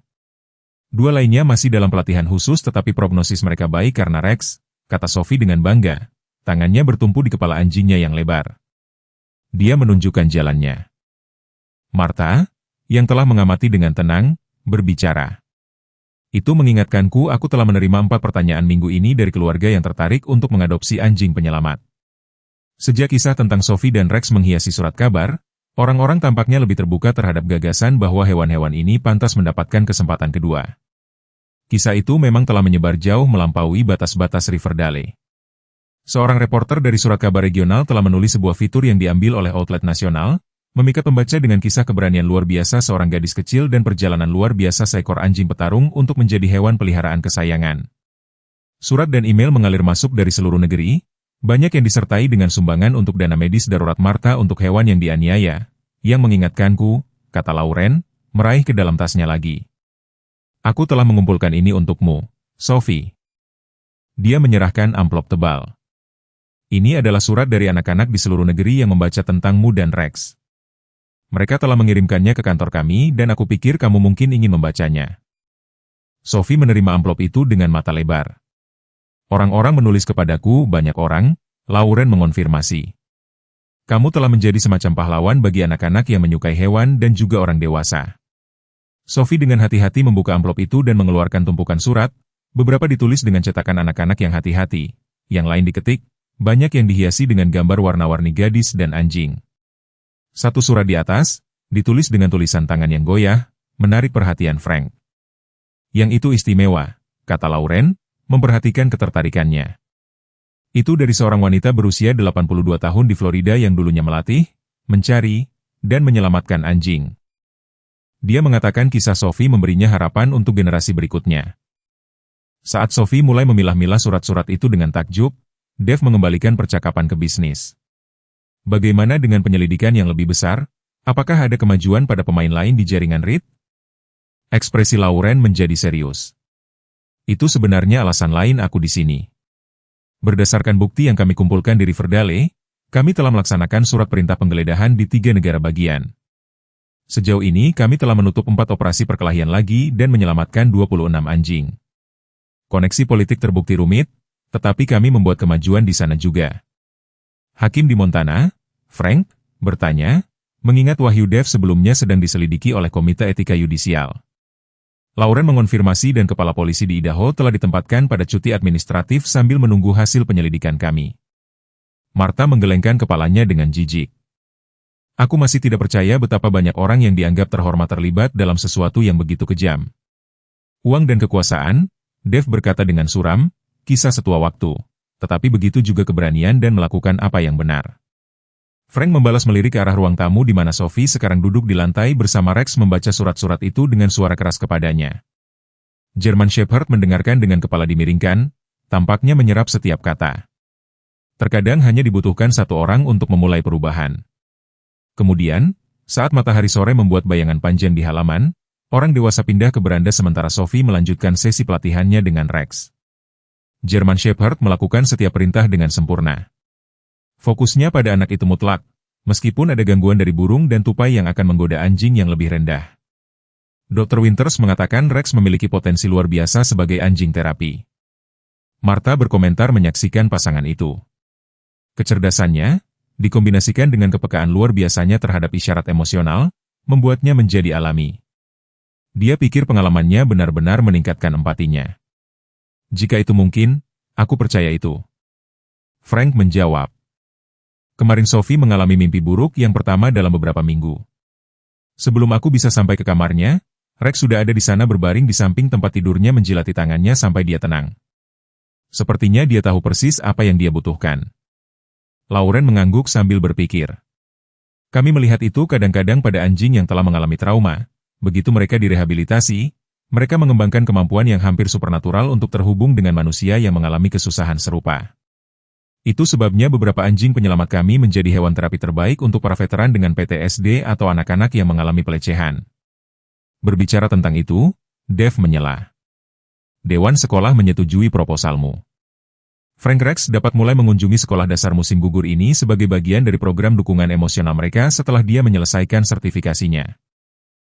2 lainnya masih dalam pelatihan khusus tetapi prognosis mereka baik karena Rex, kata Sophie dengan bangga, tangannya bertumpu di kepala anjingnya yang lebar. Dia menunjukkan jalannya. Martha, yang telah mengamati dengan tenang, berbicara. Itu mengingatkanku aku telah menerima 4 pertanyaan minggu ini dari keluarga yang tertarik untuk mengadopsi anjing penyelamat. Sejak kisah tentang Sophie dan Rex menghiasi surat kabar, orang-orang tampaknya lebih terbuka terhadap gagasan bahwa hewan-hewan ini pantas mendapatkan kesempatan kedua. Kisah itu memang telah menyebar jauh melampaui batas-batas Riverdale. Seorang reporter dari surat kabar regional telah menulis sebuah fitur yang diambil oleh outlet nasional, Memikat pembaca dengan kisah keberanian luar biasa seorang gadis kecil dan perjalanan luar biasa seekor anjing petarung untuk menjadi hewan peliharaan kesayangan. Surat dan email mengalir masuk dari seluruh negeri, banyak yang disertai dengan sumbangan untuk dana medis darurat Martha untuk hewan yang dianiaya, yang mengingatkanku, kata Lauren, meraih ke dalam tasnya lagi. Aku telah mengumpulkan ini untukmu, Sophie. Dia menyerahkan amplop tebal. Ini adalah surat dari anak-anak di seluruh negeri yang membaca tentangmu dan Rex. Mereka telah mengirimkannya ke kantor kami dan aku pikir kamu mungkin ingin membacanya. Sophie menerima amplop itu dengan mata lebar. Orang-orang menulis kepadaku, banyak orang, Lauren mengonfirmasi. Kamu telah menjadi semacam pahlawan bagi anak-anak yang menyukai hewan dan juga orang dewasa. Sophie dengan hati-hati membuka amplop itu dan mengeluarkan tumpukan surat, beberapa ditulis dengan cetakan anak-anak yang hati-hati, yang lain diketik, banyak yang dihiasi dengan gambar warna-warni gadis dan anjing. Satu surat di atas, ditulis dengan tulisan tangan yang goyah, menarik perhatian Frank. Yang itu istimewa, kata Lauren, memperhatikan ketertarikannya. Itu dari seorang wanita berusia 82 tahun di Florida yang dulunya melatih, mencari, dan menyelamatkan anjing. Dia mengatakan kisah Sophie memberinya harapan untuk generasi berikutnya. Saat Sophie mulai memilah-milah surat-surat itu dengan takjub, Dave mengembalikan percakapan ke bisnis. Bagaimana dengan penyelidikan yang lebih besar? Apakah ada kemajuan pada pemain lain di jaringan Reed? Ekspresi Lauren menjadi serius. Itu sebenarnya alasan lain aku di sini. Berdasarkan bukti yang kami kumpulkan di Riverdale, kami telah melaksanakan surat perintah penggeledahan di 3 negara bagian. Sejauh ini kami telah menutup 4 operasi perkelahian lagi dan menyelamatkan 26 anjing. Koneksi politik terbukti rumit, tetapi kami membuat kemajuan di sana juga. Hakim di Montana, Frank, bertanya, mengingat wahyu Dave sebelumnya sedang diselidiki oleh Komite Etika Yudisial. Lauren mengonfirmasi dan kepala polisi di Idaho telah ditempatkan pada cuti administratif sambil menunggu hasil penyelidikan kami. Martha menggelengkan kepalanya dengan jijik. Aku masih tidak percaya betapa banyak orang yang dianggap terhormat terlibat dalam sesuatu yang begitu kejam. Uang dan kekuasaan, Dave berkata dengan suram, kisah setua waktu, tetapi begitu juga keberanian dan melakukan apa yang benar. Frank membalas melirik ke arah ruang tamu di mana Sophie sekarang duduk di lantai bersama Rex membaca surat-surat itu dengan suara keras kepadanya. German Shepherd mendengarkan dengan kepala dimiringkan, tampaknya menyerap setiap kata. Terkadang hanya dibutuhkan satu orang untuk memulai perubahan. Kemudian, saat matahari sore membuat bayangan panjang di halaman, orang dewasa pindah ke beranda sementara Sophie melanjutkan sesi pelatihannya dengan Rex. German Shepherd melakukan setiap perintah dengan sempurna. Fokusnya pada anak itu mutlak, meskipun ada gangguan dari burung dan tupai yang akan menggoda anjing yang lebih rendah. Dr. Winters mengatakan Rex memiliki potensi luar biasa sebagai anjing terapi. Martha berkomentar menyaksikan pasangan itu. Kecerdasannya, dikombinasikan dengan kepekaan luar biasanya terhadap isyarat emosional, membuatnya menjadi alami. Dia pikir pengalamannya benar-benar meningkatkan empatinya. Jika itu mungkin, aku percaya itu. Frank menjawab. Kemarin Sophie mengalami mimpi buruk yang pertama dalam beberapa minggu. Sebelum aku bisa sampai ke kamarnya, Rex sudah ada di sana berbaring di samping tempat tidurnya menjilati tangannya sampai dia tenang. Sepertinya dia tahu persis apa yang dia butuhkan. Lauren mengangguk sambil berpikir. Kami melihat itu kadang-kadang pada anjing yang telah mengalami trauma. Begitu mereka direhabilitasi, mereka mengembangkan kemampuan yang hampir supernatural untuk terhubung dengan manusia yang mengalami kesusahan serupa. Itu sebabnya beberapa anjing penyelamat kami menjadi hewan terapi terbaik untuk para veteran dengan PTSD atau anak-anak yang mengalami pelecehan. Berbicara tentang itu, Dave menyela. Dewan sekolah menyetujui proposalmu. Frank Rex dapat mulai mengunjungi sekolah dasar musim gugur ini sebagai bagian dari program dukungan emosional mereka setelah dia menyelesaikan sertifikasinya.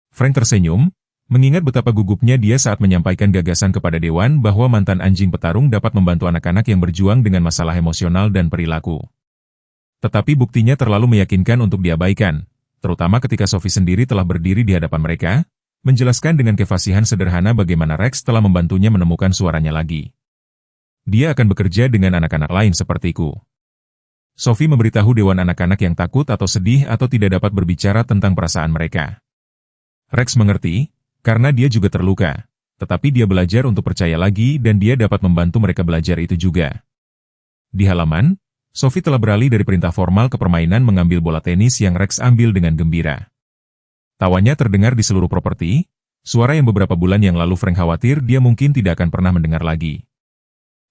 Frank tersenyum, mengingat betapa gugupnya dia saat menyampaikan gagasan kepada Dewan bahwa mantan anjing petarung dapat membantu anak-anak yang berjuang dengan masalah emosional dan perilaku. Tetapi buktinya terlalu meyakinkan untuk diabaikan, terutama ketika Sophie sendiri telah berdiri di hadapan mereka, menjelaskan dengan kefasihan sederhana bagaimana Rex telah membantunya menemukan suaranya lagi. Dia akan bekerja dengan anak-anak lain sepertiku. Sophie memberitahu Dewan anak-anak yang takut atau sedih atau tidak dapat berbicara tentang perasaan mereka. Rex mengerti, karena dia juga terluka, tetapi dia belajar untuk percaya lagi dan dia dapat membantu mereka belajar itu juga. Di halaman, Sophie telah beralih dari perintah formal ke permainan mengambil bola tenis yang Rex ambil dengan gembira. Tawanya terdengar di seluruh properti, suara yang beberapa bulan yang lalu Frank khawatir dia mungkin tidak akan pernah mendengar lagi.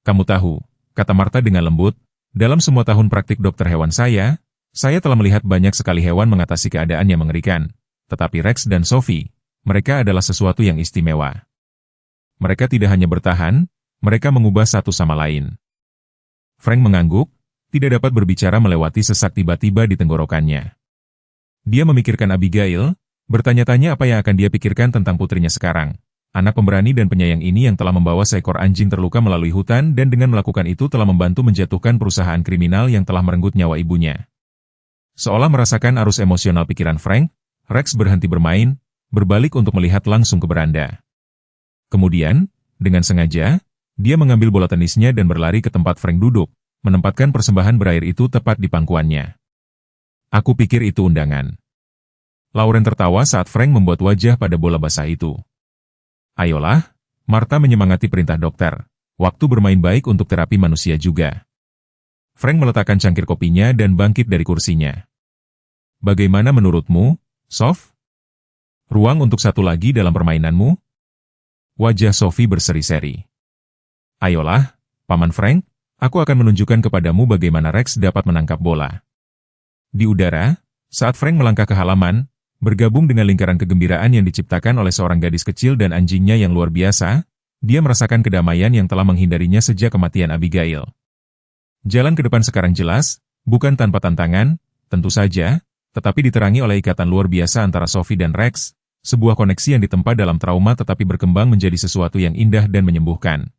Kamu tahu, kata Martha dengan lembut, dalam semua tahun praktik dokter hewan saya telah melihat banyak sekali hewan mengatasi keadaan yang mengerikan. Tetapi Rex dan Sophie, mereka adalah sesuatu yang istimewa. Mereka tidak hanya bertahan, mereka mengubah satu sama lain. Frank mengangguk, tidak dapat berbicara melewati sesak tiba-tiba di tenggorokannya. Dia memikirkan Abigail, bertanya-tanya apa yang akan dia pikirkan tentang putrinya sekarang. Anak pemberani dan penyayang ini yang telah membawa seekor anjing terluka melalui hutan dan dengan melakukan itu telah membantu menjatuhkan perusahaan kriminal yang telah merenggut nyawa ibunya. Seolah merasakan arus emosional pikiran Frank, Rex berhenti bermain, berbalik untuk melihat langsung ke beranda. Kemudian, dengan sengaja, dia mengambil bola tenisnya dan berlari ke tempat Frank duduk, menempatkan persembahan berair itu tepat di pangkuannya. Aku pikir itu undangan. Lauren tertawa saat Frank membuat wajah pada bola basah itu. Ayolah, Martha menyemangati perintah dokter. Waktu bermain baik untuk terapi manusia juga. Frank meletakkan cangkir kopinya dan bangkit dari kursinya. Bagaimana menurutmu, Sof? Ruang untuk satu lagi dalam permainanmu? Wajah Sophie berseri-seri. Ayolah, Paman Frank. Aku akan menunjukkan kepadamu bagaimana Rex dapat menangkap bola. Di udara, saat Frank melangkah ke halaman, bergabung dengan lingkaran kegembiraan yang diciptakan oleh seorang gadis kecil dan anjingnya yang luar biasa, dia merasakan kedamaian yang telah menghindarinya sejak kematian Abigail. Jalan ke depan sekarang jelas, bukan tanpa tantangan, tentu saja, tetapi diterangi oleh ikatan luar biasa antara Sophie dan Rex, sebuah koneksi yang ditempa dalam trauma tetapi berkembang menjadi sesuatu yang indah dan menyembuhkan.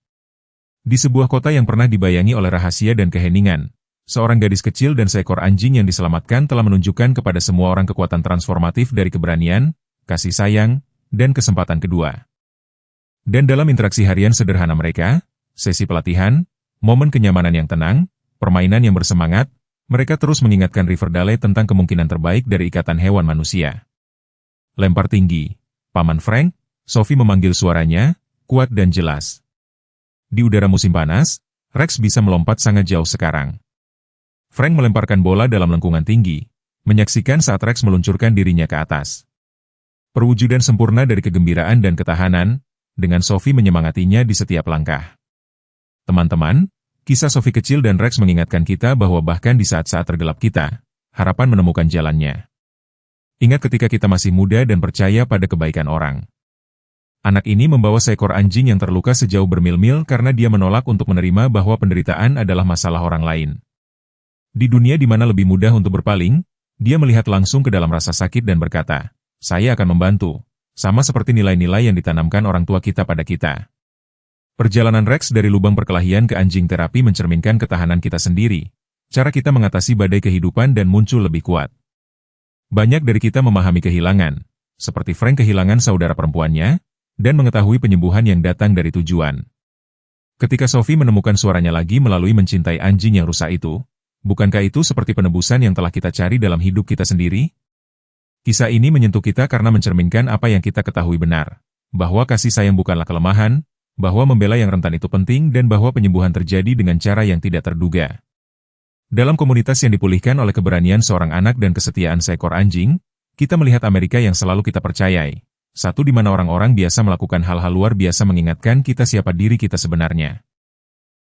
Di sebuah kota yang pernah dibayangi oleh rahasia dan keheningan, seorang gadis kecil dan seekor anjing yang diselamatkan telah menunjukkan kepada semua orang kekuatan transformatif dari keberanian, kasih sayang, dan kesempatan kedua. Dan dalam interaksi harian sederhana mereka, sesi pelatihan, momen kenyamanan yang tenang, permainan yang bersemangat, mereka terus mengingatkan Riverdale tentang kemungkinan terbaik dari ikatan hewan manusia. Lempar tinggi, Paman Frank, Sophie memanggil suaranya, kuat dan jelas. Di udara musim panas, Rex bisa melompat sangat jauh sekarang. Frank melemparkan bola dalam lengkungan tinggi, menyaksikan saat Rex meluncurkan dirinya ke atas. Perwujudan sempurna dari kegembiraan dan ketahanan, dengan Sophie menyemangatinya di setiap langkah. Teman-teman, kisah Sophie kecil dan Rex mengingatkan kita bahwa bahkan di saat-saat tergelap kita, harapan menemukan jalannya. Ingat ketika kita masih muda dan percaya pada kebaikan orang. Anak ini membawa seekor anjing yang terluka sejauh bermil-mil karena dia menolak untuk menerima bahwa penderitaan adalah masalah orang lain. Di dunia di mana lebih mudah untuk berpaling, dia melihat langsung ke dalam rasa sakit dan berkata, "Saya akan membantu," sama seperti nilai-nilai yang ditanamkan orang tua kita pada kita. Perjalanan Rex dari lubang perkelahian ke anjing terapi mencerminkan ketahanan kita sendiri, cara kita mengatasi badai kehidupan dan muncul lebih kuat. Banyak dari kita memahami kehilangan, seperti Frank kehilangan saudara perempuannya, dan mengetahui penyembuhan yang datang dari tujuan. Ketika Sophie menemukan suaranya lagi melalui mencintai anjing yang rusak itu, bukankah itu seperti penebusan yang telah kita cari dalam hidup kita sendiri? Kisah ini menyentuh kita karena mencerminkan apa yang kita ketahui benar, bahwa kasih sayang bukanlah kelemahan, bahwa membela yang rentan itu penting dan bahwa penyembuhan terjadi dengan cara yang tidak terduga. Dalam komunitas yang dipulihkan oleh keberanian seorang anak dan kesetiaan seekor anjing, kita melihat Amerika yang selalu kita percayai. Satu di mana orang-orang biasa melakukan hal-hal luar biasa mengingatkan kita siapa diri kita sebenarnya.